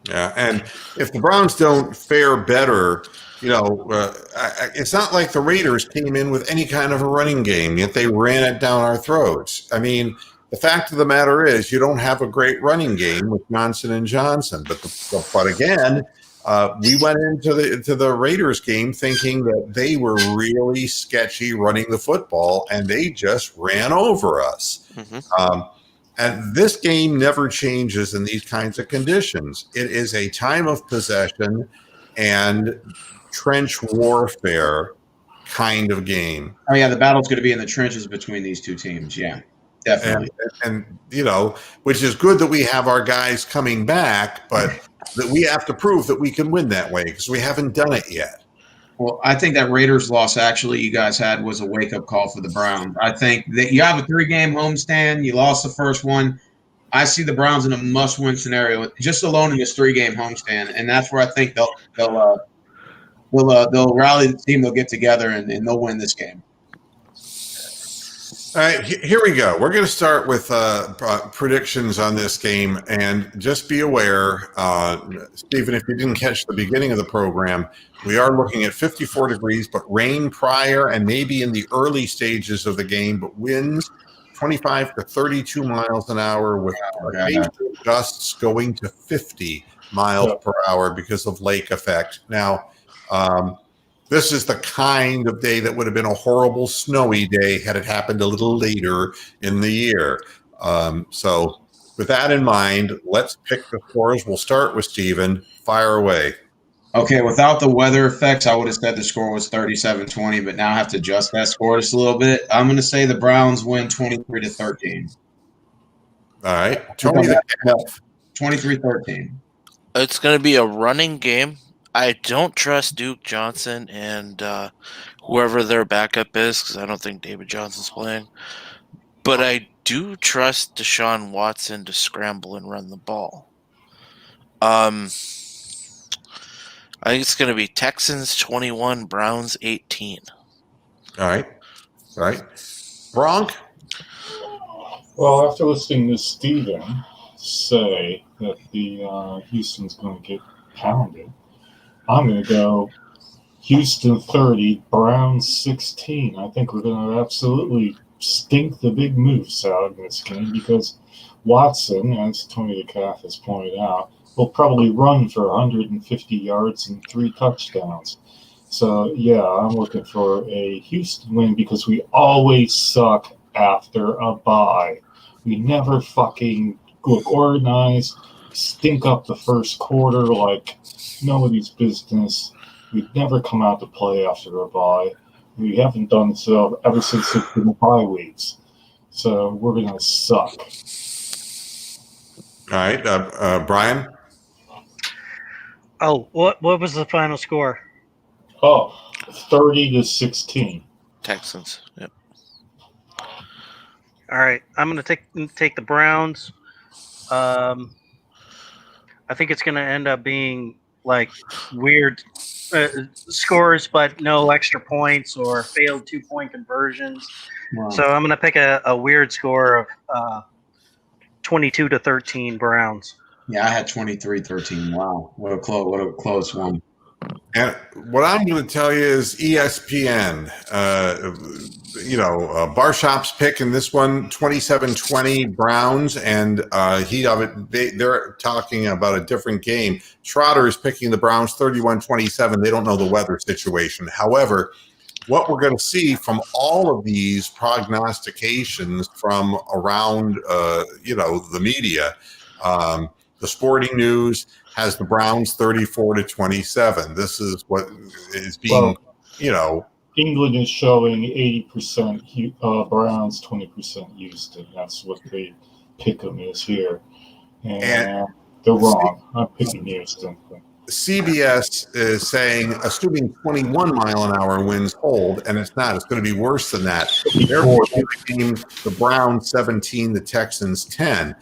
Yeah, and if the Browns don't fare better, it's not like the Raiders came in with any kind of a running game, yet they ran it down our throats. The fact of the matter is you don't have a great running game with Johnson and Johnson. But again, we went into the Raiders game thinking that they were really sketchy running the football, and they just ran over us. Mm-hmm. And this game never changes in these kinds of conditions. It is a time of possession and trench warfare kind of game. Oh, yeah, the battle's going to be in the trenches between these two teams. Yeah, definitely. And which is good that we have our guys coming back, but that we have to prove that we can win that way, because we haven't done it yet. Well, I think that Raiders loss you guys had was a wake-up call for the Browns. I think that you have a 3-game homestand. You lost the first one. I see the Browns in a must-win scenario, just alone in this 3-game homestand, and that's where I think they'll rally the team. They'll get together and they'll win this game. All right, here we go. We're going to start with predictions on this game, and just be aware, Stephen, if you didn't catch the beginning of the program, we are looking at 54 degrees, but rain prior and maybe in the early stages of the game, but winds 25 to 32 miles an hour with gusts going to 50 miles per hour because of lake effect. Now, This is the kind of day that would have been a horrible snowy day had it happened a little later in the year. So with that in mind, let's pick the scores. We'll start with Steven. Fire away. Okay, without the weather effects, I would have said the score was 37-20, but now I have to adjust that score just a little bit. I'm going to say the Browns win 23-13. All right. Tony the Cat. 23-13. It's going to be a running game. I don't trust Duke Johnson and whoever their backup is because I don't think David Johnson's playing. But I do trust Deshaun Watson to scramble and run the ball. I think it's going to be Texans 21, Browns 18. All right. All right. Bronk? Well, after listening to Steven say that the Houston's going to get pounded, I'm going to go Houston 30, Browns 16. I think we're going to absolutely stink the big moves out in this game because Watson, as Tony the Calf has pointed out, will probably run for 150 yards and 3 touchdowns. So, yeah, I'm looking for a Houston win because we always suck after a bye. We never fucking look organized, stink up the first quarter like nobody's business. We never come out to play after a bye. We haven't done so ever since it's been the bye weeks. So we're going to suck. All right. Brian? Oh, what was the final score? Oh, 30-16. Texans. Yep. All right, I'm going to take the Browns. I think it's going to end up being like weird scores, but no extra points or failed 2-point conversions. Wow. So I'm going to pick a weird score of 22-13 Browns. Yeah, I had 23-13. Wow, what a close one. And what I'm going to tell you is ESPN, Barshop's pick in this one, 27-20 Browns, and they're talking about a different game. Schroeder is picking the Browns 31-27. They don't know the weather situation. However, what we're going to see from all of these prognostications from around, the media, the Sporting News has the Browns 34-27. This is what is being, England is showing 80% Browns, 20% Houston. That's what the pick'em is here. And they're wrong. I'm picking Houston. CBS is saying, assuming 21-mile-an-hour winds hold, and it's not. It's going to be worse than that. They're picking the Browns 17, the Texans 10.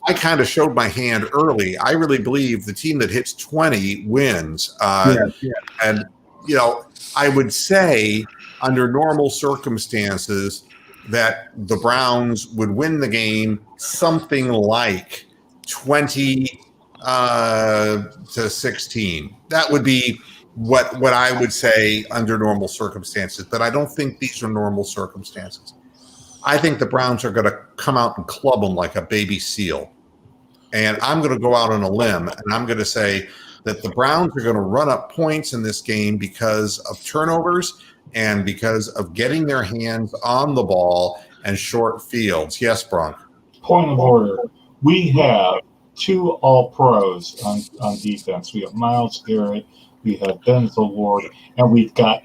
I kind of showed my hand early. I really believe the team that hits 20 wins. And, I would say under normal circumstances that the Browns would win the game something like 20 to 16. That would be what I would say under normal circumstances. But I don't think these are normal circumstances. I think the Browns are going to come out and club them like a baby seal. And I'm going to go out on a limb, and I'm going to say that the Browns are going to run up points in this game because of turnovers and because of getting their hands on the ball and short fields. Yes, Bronk. Point of order. We have 2 All-Pros on defense. We have Myles Garrett, we have Denzel Ward, and we've got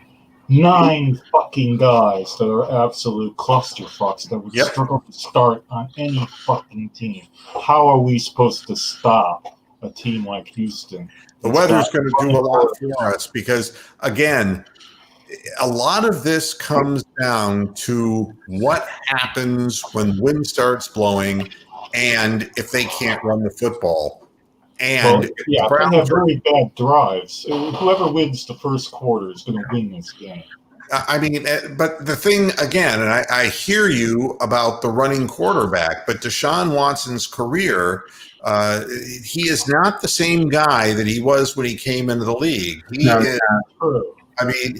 9 fucking guys that are absolute clusterfucks that would struggle to start on any fucking team. How are we supposed to stop a team like Houston? The weather's going to do a lot for us because, again, a lot of this comes down to what happens when wind starts blowing and if they can't run the football. And they have really bad drives. Whoever wins the first quarter is going to win this game. I mean, but the thing, again, and I hear you about the running quarterback, but Deshaun Watson's career, he is not the same guy that he was when he came into the league.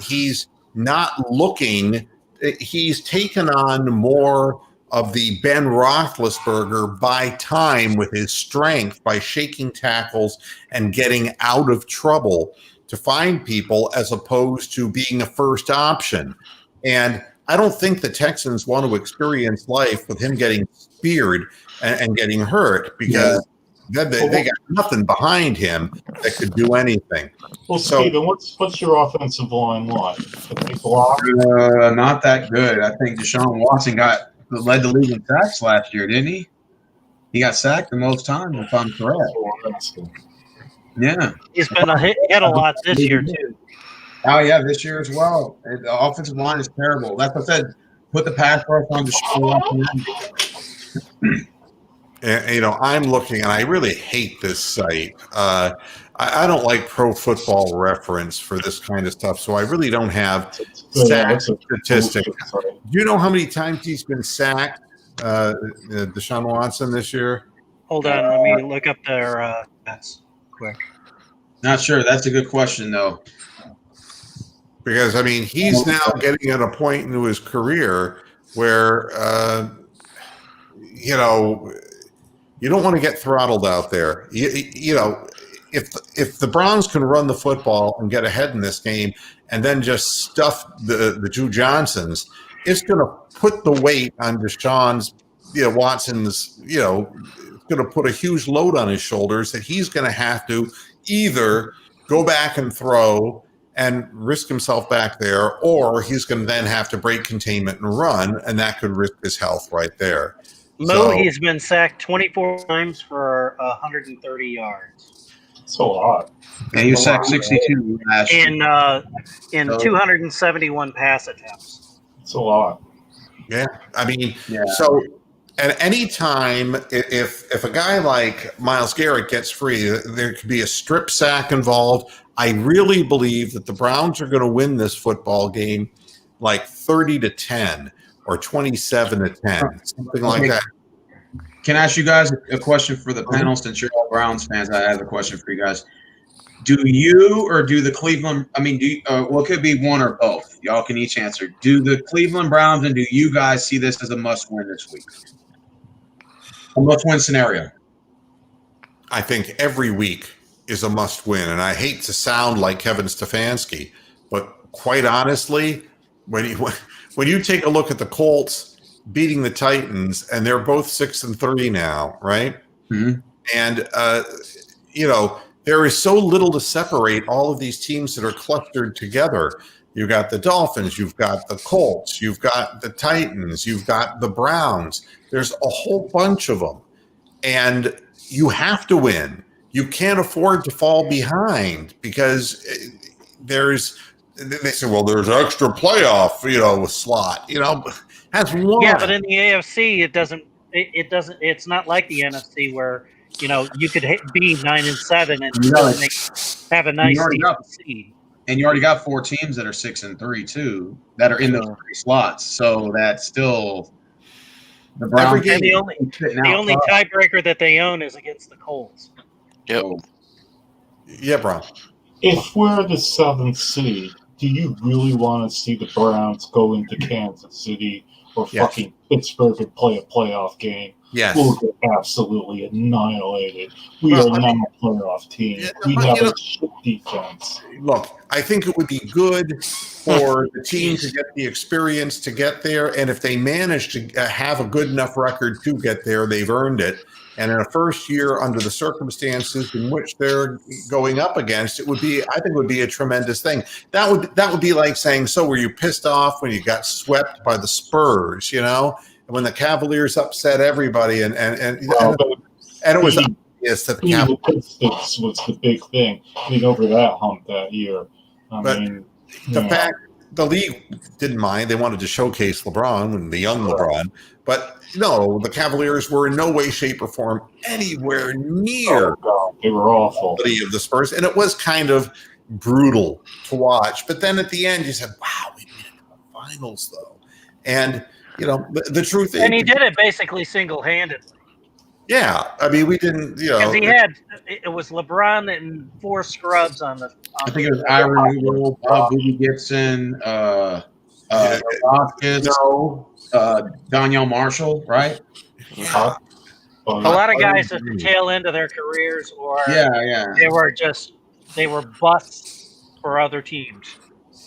He's not looking – he's taken on more of the Ben Roethlisberger by time with his strength, by shaking tackles and getting out of trouble. to find people as opposed to being a first option. And I don't think the Texans want to experience life with him getting speared and getting hurt, because then they got nothing behind him that could do anything. Well, Steven, what's your offensive line like? Can they block? Not that good. I think Deshaun Watson led the league in sacks last year, didn't he? He got sacked the most times, if I'm correct. Yeah. He's been hit a lot this year, too. Oh, yeah, this year as well. The offensive line is terrible. That's what I said. Put the pass rush on Deshaun Watson. And, I'm looking, and I really hate this site. I don't like Pro Football Reference for this kind of stuff, so I really don't have sack statistics. Do you know how many times he's been sacked, Deshaun Watson, this year? Hold on, let me look up their stats quick. Not sure. That's a good question, though. Because, he's now getting at a point into his career where, you don't want to get throttled out there. If the Browns can run the football and get ahead in this game and then just stuff the two Johnsons, it's going to put the weight on Deshaun's, Watson's, it's going to put a huge load on his shoulders that he's going to have to either go back and throw and risk himself back there, or he's going to then have to break containment and run, and that could risk his health right there. He's been sacked 24 times for 130 yards. That's a lot. And he was sacked 62 last year. In 271 pass attempts. It's a lot. Yeah. So at any time, if a guy like Myles Garrett gets free, there could be a strip sack involved. I really believe that the Browns are going to win this football game like 30-10 or 27-10, something like that. Can I ask you guys a question for the panel? Since you're all Browns fans, I have a question for you guys. Do you or do the Cleveland – it could be one or both. Y'all can each answer. Do the Cleveland Browns and do you guys see this as a must-win this week? A must-win scenario. I think every week is a must-win, and I hate to sound like Kevin Stefanski, but quite honestly, when you take a look at the Colts beating the Titans, and they're both 6-3 now, right? Mm-hmm. And there is so little to separate all of these teams that are clustered together. You've got the Dolphins, you've got the Colts, you've got the Titans, you've got the Browns. There's a whole bunch of them, and you have to win. You can't afford to fall behind because they say, well, there's extra playoff, slot, that's one. Yeah, but in the AFC, it's not like the NFC where, you could be 9-7 and still have a nice seed. And you already got 4 teams that are 6-3 too, that are in those 3 slots. So that's still the Browns. And the only tiebreaker that they own is against the Colts. Yep. Yeah, Brown. If we're the 7th seed, do you really want to see the Browns go into Kansas City or fucking Pittsburgh and play a playoff game? Yes. We'll get absolutely annihilated. We are not a playoff team. We have a shit defense. Look, I think it would be good for the team to get the experience to get there, and if they manage to have a good enough record to get there, they've earned it. And in a first year, under the circumstances in which they're going up against, I think it would be a tremendous thing. That would be like saying, so were you pissed off when you got swept by the Spurs, when the Cavaliers upset everybody, and it was obvious that the Cavaliers was the big thing. Over that hump that year. The fact the league didn't mind, they wanted to showcase LeBron and the young LeBron, but no, the Cavaliers were in no way, shape, or form anywhere near they were awful of the Spurs, and it was kind of brutal to watch. But then at the end, you said, "Wow, we made it to the finals, though." And the truth is, and he did it basically single-handedly. Yeah, we didn't, because it was LeBron and 4 scrubs on the. I think it was Ira Newell, Boogie Gibson, Rodgers, Danielle Marshall, right? Yeah. A lot of guys at the tail end of their careers, or they were busts for other teams.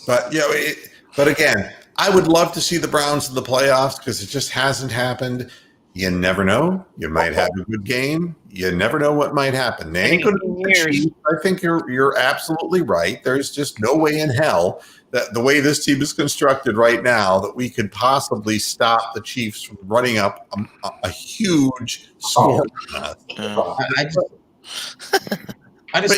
But but again, I would love to see the Browns in the playoffs because it just hasn't happened. You never know. You might have a good game. You never know what might happen. They ain't going to be the Chiefs. I think you're absolutely right. There's just no way in hell that the way this team is constructed right now that we could possibly stop the Chiefs from running up a huge score. But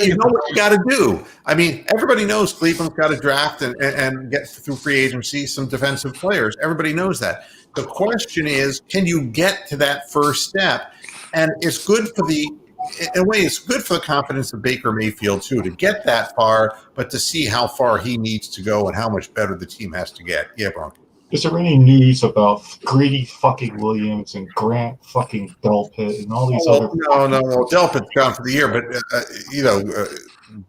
you know what you got to do. I mean, everybody knows Cleveland's got to draft and get through free agency some defensive players. Everybody knows that. The question is, can you get to that first step? And it's good for in a way, it's good for the confidence of Baker Mayfield, too, to get that far, but to see how far he needs to go and how much better the team has to get. Yeah, Bronco. Is there any news about Greedy fucking Williams and Grant fucking Delpit and all these other? No. Delpit's gone for the year, but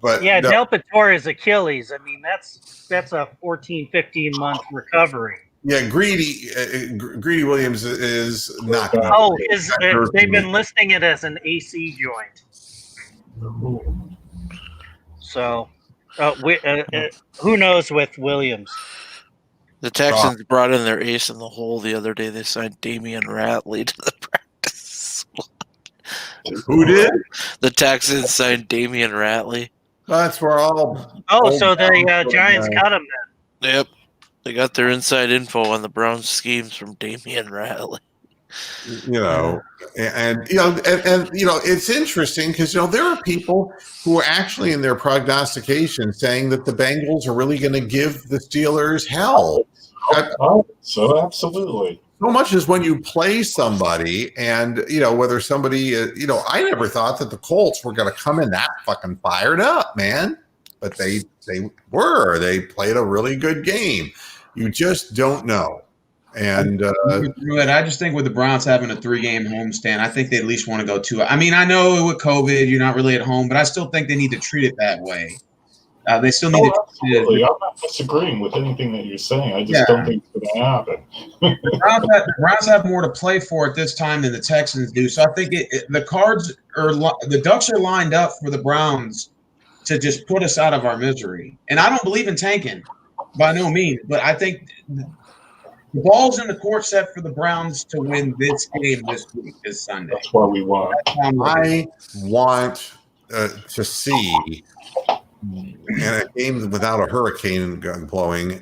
but yeah, no. Delpit tore his Achilles. I mean, that's a 14, 15 month recovery. Yeah, Greedy Williams is not. They've been listing it as an AC joint. So, who knows with Williams? The Texans brought in their ace in the hole the other day. They signed Damian Ratley to the practice squad. Who did? The Texans signed Damian Ratley. That's where all. So the Giants cut him then. Yep. They got their inside info on the Browns schemes from Damian Ratley. And it's interesting because there are people who are actually in their prognostication saying that the Bengals are really going to give the Steelers hell. So absolutely. So much as when you play somebody, and whether somebody, I never thought that the Colts were going to come in that fucking fired up, man. But they played a really good game. You just don't know. And I just think with the Browns having a 3-game homestand, I think they at least want to go 2. I mean, I know with COVID, you're not really at home, but I still think they need to treat it that way. They still need to. Absolutely. I'm not disagreeing with anything that you're saying. I just don't think it's going to happen. The Browns have more to play for at this time than the Texans do. So I think the Ducks are lined up for the Browns to just put us out of our misery. And I don't believe in tanking by no means, but I think the ball's in the court set for the Browns to win this game this Sunday. That's what we want. I want to see in a game without a hurricane blowing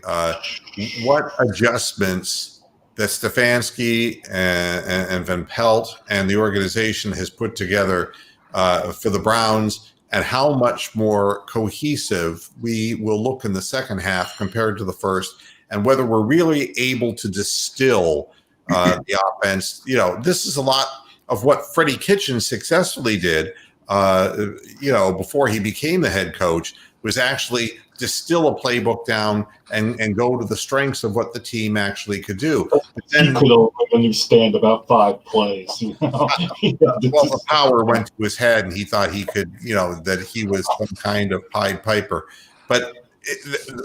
what adjustments that Stefanski and Van Pelt and the organization has put together for the Browns, and how much more cohesive we will look in the second half compared to the first, and whether we're really able to distill the offense. This is a lot of what Freddie Kitchens successfully did, before he became the head coach, was actually distill a playbook down and go to the strengths of what the team actually could do. But then he could only understand about 5 plays. The power went to his head, and he thought he could, that he was some kind of Pied Piper. But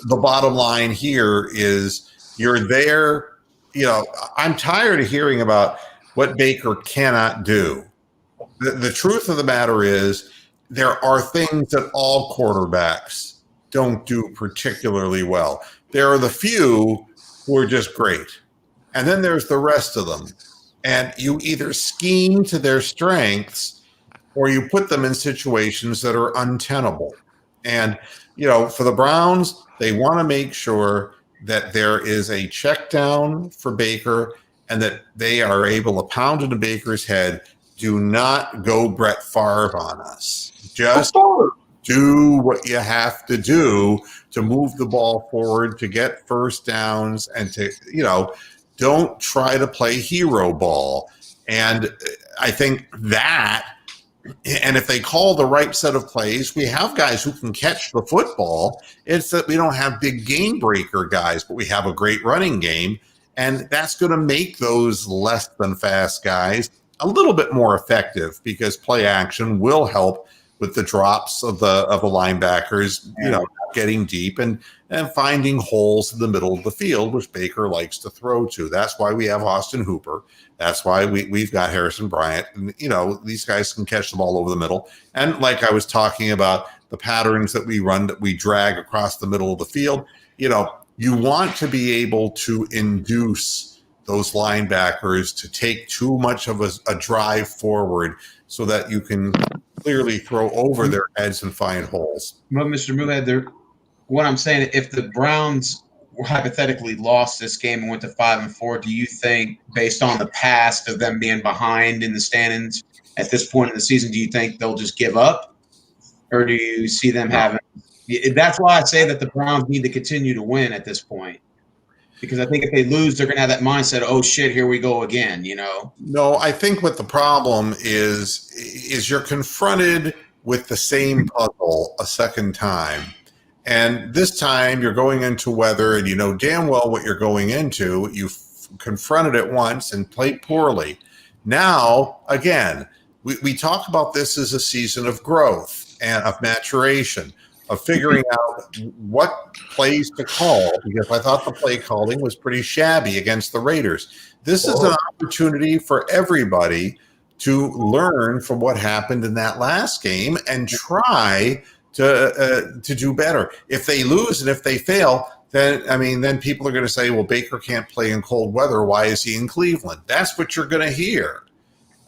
the bottom line here is you're there. I'm tired of hearing about what Baker cannot do. The truth of the matter is there are things that all quarterbacks don't do particularly well. There are the few who are just great. And then there's the rest of them. And you either scheme to their strengths or you put them in situations that are untenable. And, for the Browns, they want to make sure that there is a check down for Baker and that they are able to pound into Baker's head. Do not go Brett Favre on us. Just do what you have to do to move the ball forward, to get first downs, and to, don't try to play hero ball. And I think that, and if they call the right set of plays, we have guys who can catch the football. It's that we don't have big game breaker guys, but we have a great running game. And that's going to make those less than fast guys a little bit more effective, because play action will help with the drops of the linebackers, getting deep and finding holes in the middle of the field, which Baker likes to throw to. That's why we have Austin Hooper. That's why we've got Harrison Bryant. And, these guys can catch the ball over the middle. And like I was talking about the patterns that we run, that we drag across the middle of the field. You want to be able to induce those linebackers to take too much of a drive forward so that you can clearly throw over their heads and find holes. Well, Mr. Muhead, what I'm saying, if the Browns hypothetically lost this game and went to 5-4, do you think, based on the past of them being behind in the standings at this point in the season, do you think they'll just give up? Or do you see them having – that's why I say that the Browns need to continue to win at this point. Because I think if they lose, they're going to have that mindset, oh, shit, here we go again, No, I think what the problem is you're confronted with the same puzzle a second time. And this time you're going into weather and you know damn well what you're going into. You've confronted it once and played poorly. Now, again, we talk about this as a season of growth and of maturation, of figuring out what plays to call, because I thought the play calling was pretty shabby against the Raiders. This is an opportunity for everybody to learn from what happened in that last game and try to do better. If they lose and if they fail, then people are going to say, well, Baker can't play in cold weather. Why is he in Cleveland? That's what you're going to hear.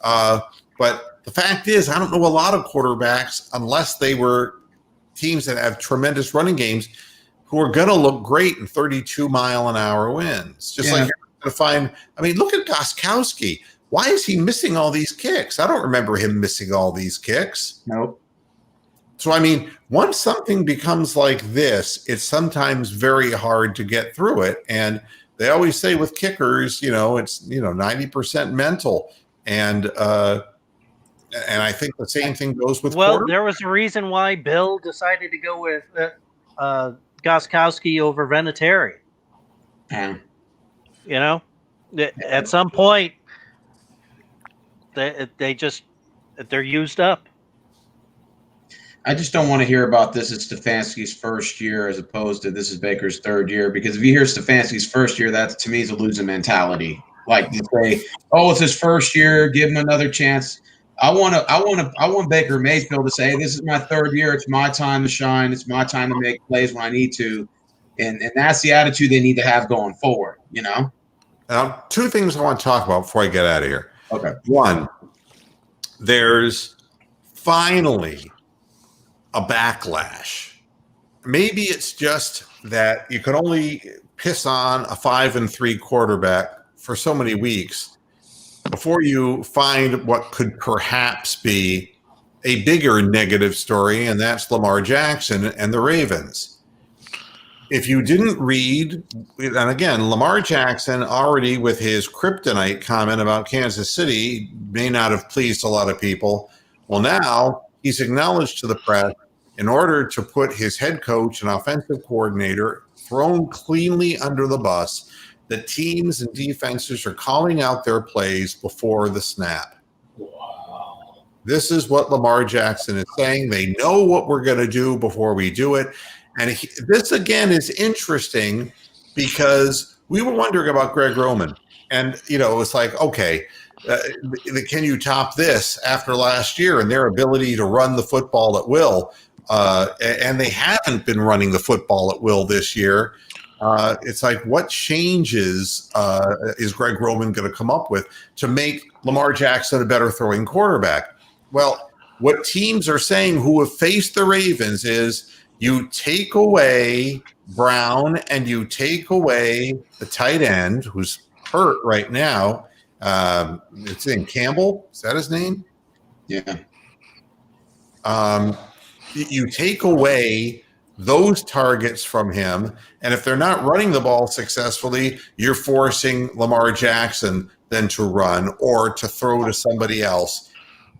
But the fact is, I don't know a lot of quarterbacks, unless they were teams that have tremendous running games, who are going to look great in 32-mile-an-hour winds. Just like you're going to find, look at Gostkowski. Why is he missing all these kicks? I don't remember him missing all these kicks. Nope. So, once something becomes like this, it's sometimes very hard to get through it. And they always say with kickers, it's, 90% mental. And I think the same thing goes with there was a reason why Bill decided to go with Gostkowski over Vinatieri. At some point, they're used up. I just don't want to hear about this as Stefanski's first year as opposed to this is Baker's third year, because if you hear Stefanski's first year, that to me is a losing mentality. Like to say, oh, it's his first year, give him another chance. I want Baker Mayfield to say, hey, this is my third year. It's my time to shine. It's my time to make plays when I need to. And that's the attitude they need to have going forward, Now, two things I want to talk about before I get out of here. Okay. One, there's finally a backlash. Maybe it's just that you can only piss on a 5-3 quarterback for so many weeks before you find what could perhaps be a bigger negative story, and that's Lamar Jackson and the Ravens. If you didn't read, and again, Lamar Jackson already with his kryptonite comment about Kansas City may not have pleased a lot of people. Well, now he's acknowledged to the press, in order to put his head coach and offensive coordinator thrown cleanly under the bus, the teams and defenses are calling out their plays before the snap. Wow. This is what Lamar Jackson is saying. They know what we're going to do before we do it. And this, again, is interesting because we were wondering about Greg Roman. And, it's like, okay, can you top this after last year and their ability to run the football at will? And they haven't been running the football at will this year. It's like, what changes is Greg Roman going to come up with to make Lamar Jackson a better throwing quarterback? Well, what teams are saying who have faced the Ravens is you take away Brown and you take away the tight end who's hurt right now. It's in Campbell. Is that his name? Yeah. You take away those targets from him, and if they're not running the ball successfully, you're forcing Lamar Jackson then to run or to throw to somebody else,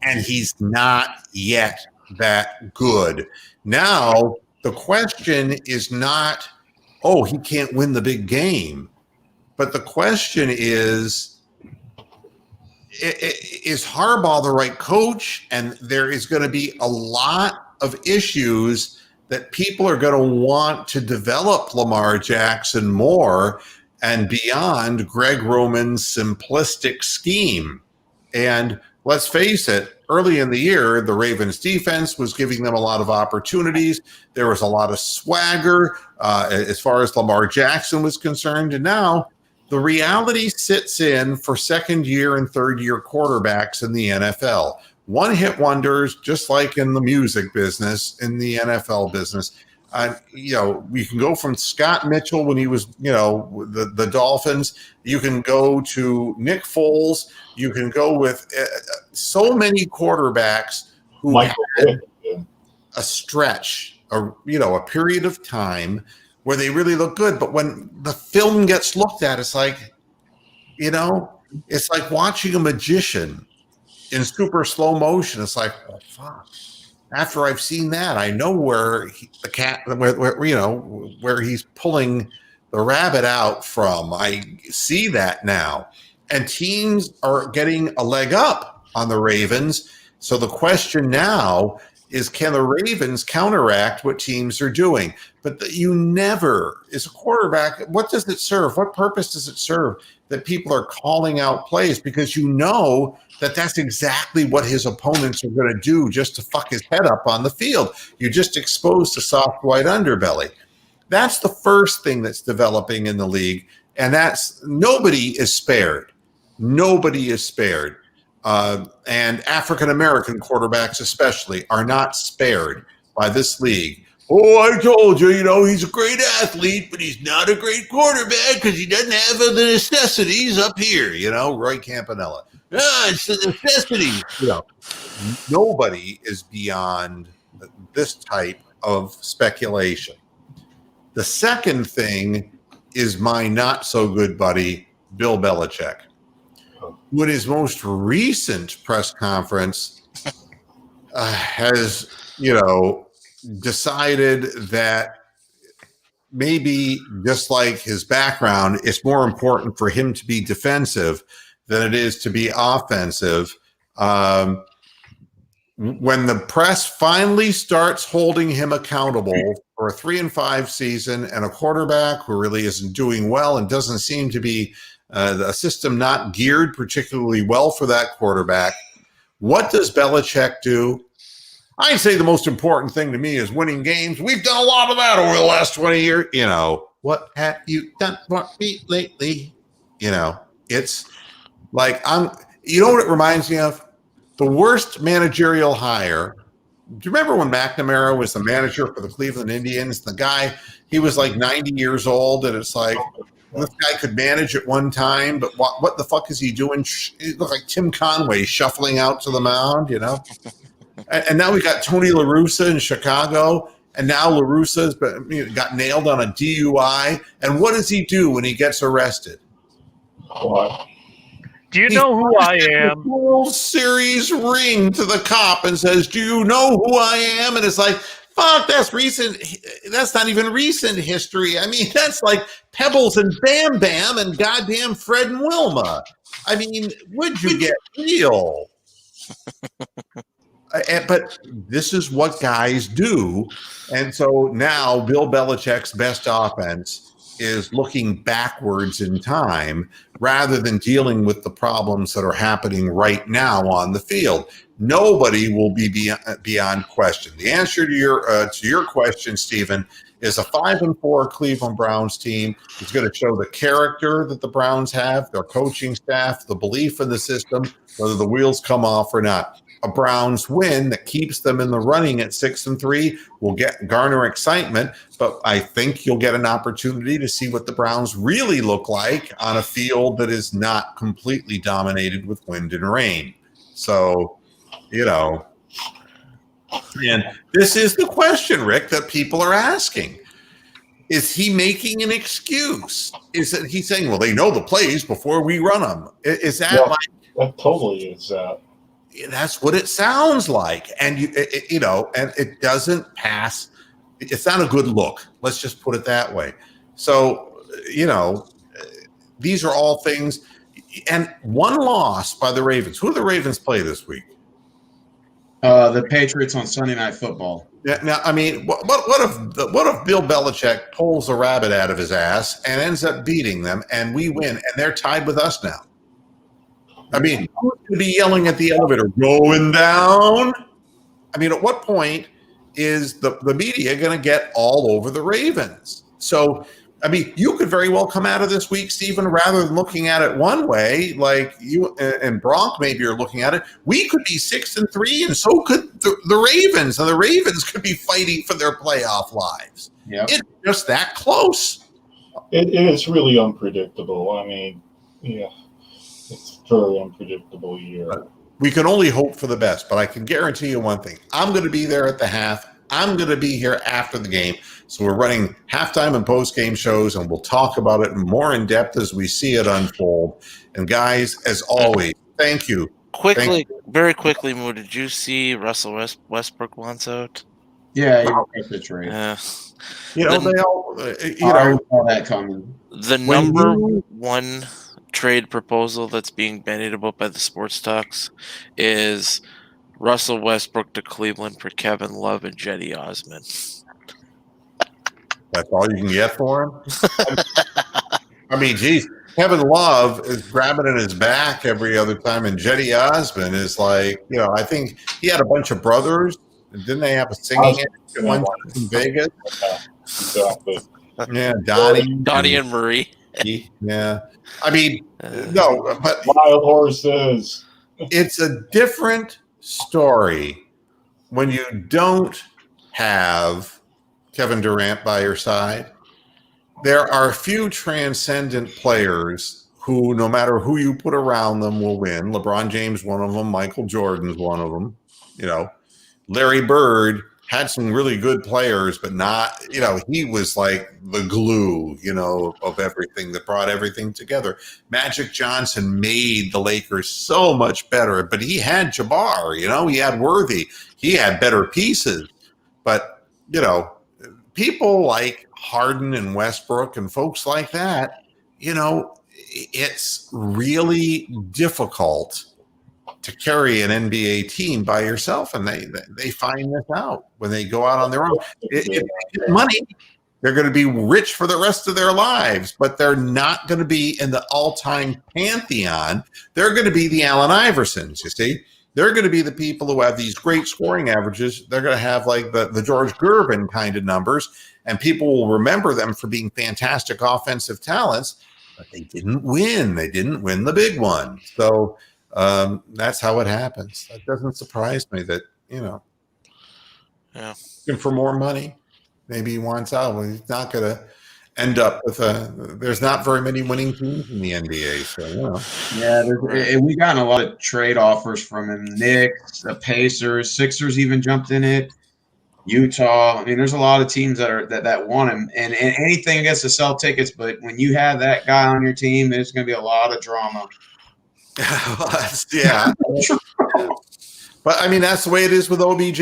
and he's not yet that good. Now, the question is not, oh, he can't win the big game, but the question is Harbaugh the right coach? And there is going to be a lot of issues that people are going to want to develop Lamar Jackson more and beyond Greg Roman's simplistic scheme. And let's face it, early in the year, the Ravens defense was giving them a lot of opportunities. There was a lot of swagger as far as Lamar Jackson was concerned. And now the reality sits in for second-year and third-year quarterbacks in the NFL. One-hit wonders, just like in the music business, in the NFL business. You can go from Scott Mitchell when he was, the Dolphins. You can go to Nick Foles. You can go with so many quarterbacks who had a stretch, a period of time where they really look good. But when the film gets looked at, it's like, it's like watching a magician in super slow motion. It's like, oh, fuck. After I've seen that, I know where where he's pulling the rabbit out from. I see that now. And teams are getting a leg up on the Ravens. So the question now is, can the Ravens counteract what teams are doing? But you never, as a quarterback, what does it serve? What purpose does it serve that people are calling out plays? Because that's exactly what his opponents are going to do just to fuck his head up on the field. You're just exposed to soft white underbelly. That's the first thing that's developing in the league. And nobody is spared. Nobody is spared. And African-American quarterbacks especially are not spared by this league. Oh, I told you, he's a great athlete, but he's not a great quarterback because he doesn't have the necessities up here, Roy Campanella. It's the necessities. Nobody is beyond this type of speculation. The second thing is my not so good buddy, Bill Belichick, who in his most recent press conference has, decided that maybe just like his background, it's more important for him to be defensive than it is to be offensive. When the press finally starts holding him accountable for a 3-5 season and a quarterback who really isn't doing well and doesn't seem to be a system not geared particularly well for that quarterback, what does Belichick do? I'd say the most important thing to me is winning games. We've done a lot of that over the last 20 years. What have you done for me lately? It's like what it reminds me of? The worst managerial hire. Do you remember when McNamara was the manager for the Cleveland Indians? The guy, he was like 90 years old, and it's like, this guy could manage at one time, but what the fuck is he doing? He looked like Tim Conway shuffling out to the mound, And now we got Tony La Russa in Chicago, and now La Russa's got nailed on a DUI. And what does he do when he gets arrested? What? Do you know who I am? World Series ring to the cop and says, "Do you know who I am?" And it's like, fuck, that's recent. That's not even recent history. I mean, that's like Pebbles and Bam Bam and goddamn Fred and Wilma. I mean, would you get real? But this is what guys do. And so now Bill Belichick's best offense is looking backwards in time rather than dealing with the problems that are happening right now on the field. Nobody will be beyond question. The answer to your question, Stephen, is a 5-4 Cleveland Browns team is going to show the character that the Browns have, their coaching staff, the belief in the system, whether the wheels come off or not. A Browns win that keeps them in the running at 6-3 will garner excitement, but I think you'll get an opportunity to see what the Browns really look like on a field that is not completely dominated with wind and rain. So, and this is the question, Rick, that people are asking. Is he making an excuse? Is that he's saying, well, they know the plays before we run them? Is that that totally is that. That's what it sounds like. And, and it doesn't pass. It's not a good look. Let's just put it that way. So, these are all things. And one loss by the Ravens. Who do the Ravens play this week? The Patriots on Sunday Night Football. Yeah, now, I mean, what if Bill Belichick pulls a rabbit out of his ass and ends up beating them and we win and they're tied with us now? I mean, who's going to be yelling at the elevator, going down? I mean, at what point is the media going to get all over the Ravens? So, I mean, you could very well come out of this week, Stephen, rather than looking at it one way, like you and Bronk maybe are looking at it. We could be 6-3, and so could the Ravens, and the Ravens could be fighting for their playoff lives. Yep. It's just that close. It is really unpredictable. I mean, yeah, it's a very unpredictable year. We can only hope for the best, but I can guarantee you one thing. I'm going to be there at the half. I'm going to be here after the game. So we're running halftime and post-game shows, and we'll talk about it more in depth as we see it unfold. And guys, as always, thank you. Very quickly, Moo, did you see Russell Westbrook wants out? Yeah, he requested a trade. Yeah. They all, I saw that coming. The number one trade proposal that's being bandied about by the sports talks is Russell Westbrook to Cleveland for Kevin Love and Jetty Osman. That's all you can get for him? I mean, geez, Kevin Love is grabbing at his back every other time, and Jetty Osman is like, I think he had a bunch of brothers. Didn't they have a singing act one time in Vegas? Exactly. Yeah, Donnie and Marie. Yeah. I mean, no, but Wild horses. It's a different story when you don't have Kevin Durant by your side. There are a few transcendent players who, no matter who you put around them, will win. LeBron James, one of them. Michael Jordan's one of them. Larry Bird had some really good players, but not, he was like the glue, of everything that brought everything together. Magic Johnson made the Lakers so much better, but he had Jabbar, he had Worthy, he had better pieces. But, people like Harden and Westbrook and folks like that, it's really difficult to carry an NBA team by yourself, and they find this out when they go out on their own. If they get money, they're going to be rich for the rest of their lives, but they're not going to be in the all-time pantheon. They're going to be the Allen Iversons, you see. They're going to be the people who have these great scoring averages. They're going to have like the George Gervin kind of numbers, and people will remember them for being fantastic offensive talents, but they didn't win. They didn't win the big one. So that's how it happens. That doesn't surprise me that, looking for more money. Maybe he wants out. Well, he's not going to end up with there's not very many winning teams in the NBA. So, Yeah, we've gotten a lot of trade offers from him. Knicks, the Pacers, Sixers even jumped in it. Utah. I mean, there's a lot of teams that want him, and anything against to sell tickets. But when you have that guy on your team, there's going to be a lot of drama. Yeah. But I mean, that's the way it is with OBJ.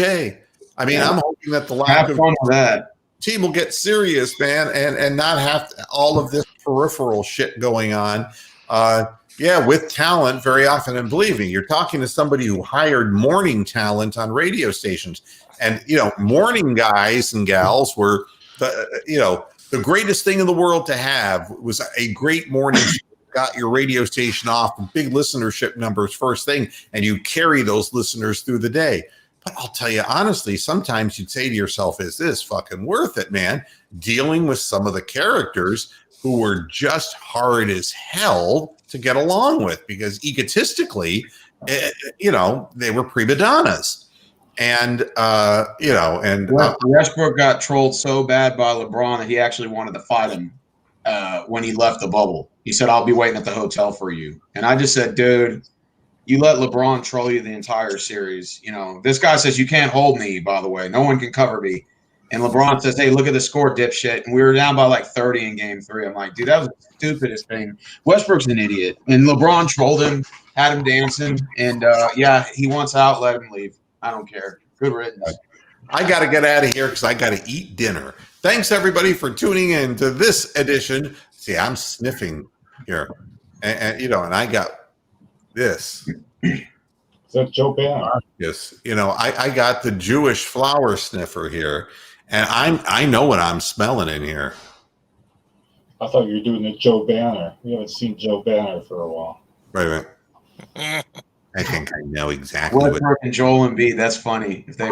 I mean, I'm hoping that the lack of that team will get serious, man, and not have all of this peripheral shit going on. With talent very often. And believe me, you're talking to somebody who hired morning talent on radio stations. And, morning guys and gals were the greatest thing in the world to have was a great morning show. Got your radio station off with big listenership numbers first thing, and you carry those listeners through the day. But I'll tell you honestly, sometimes you'd say to yourself, is this fucking worth it, man? Dealing with some of the characters who were just hard as hell to get along with because egotistically, they were prima donnas. And, Westbrook got trolled so bad by LeBron that he actually wanted to fight him when he left the bubble. He said, I'll be waiting at the hotel for you. And I just said, dude, you let LeBron troll you the entire series. This guy says, you can't hold me, by the way. No one can cover me. And LeBron says, hey, look at the score, dipshit. And we were down by like 30 in game 3. I'm like, dude, that was the stupidest thing. Westbrook's an idiot. And LeBron trolled him, had him dancing. And, he wants out. Let him leave. I don't care. Good riddance. I got to get out of here because I got to eat dinner. Thanks, everybody, for tuning in to this edition. See, I'm sniffing here. And I got this. Is that Joe Banner? Yes. I got the Jewish flower sniffer here. And I know what I'm smelling in here. I thought you were doing the Joe Banner. We haven't seen Joe Banner for a while. Wait a minute. I think I know exactly what. Westbrook and Joel Embiid. That's funny. If they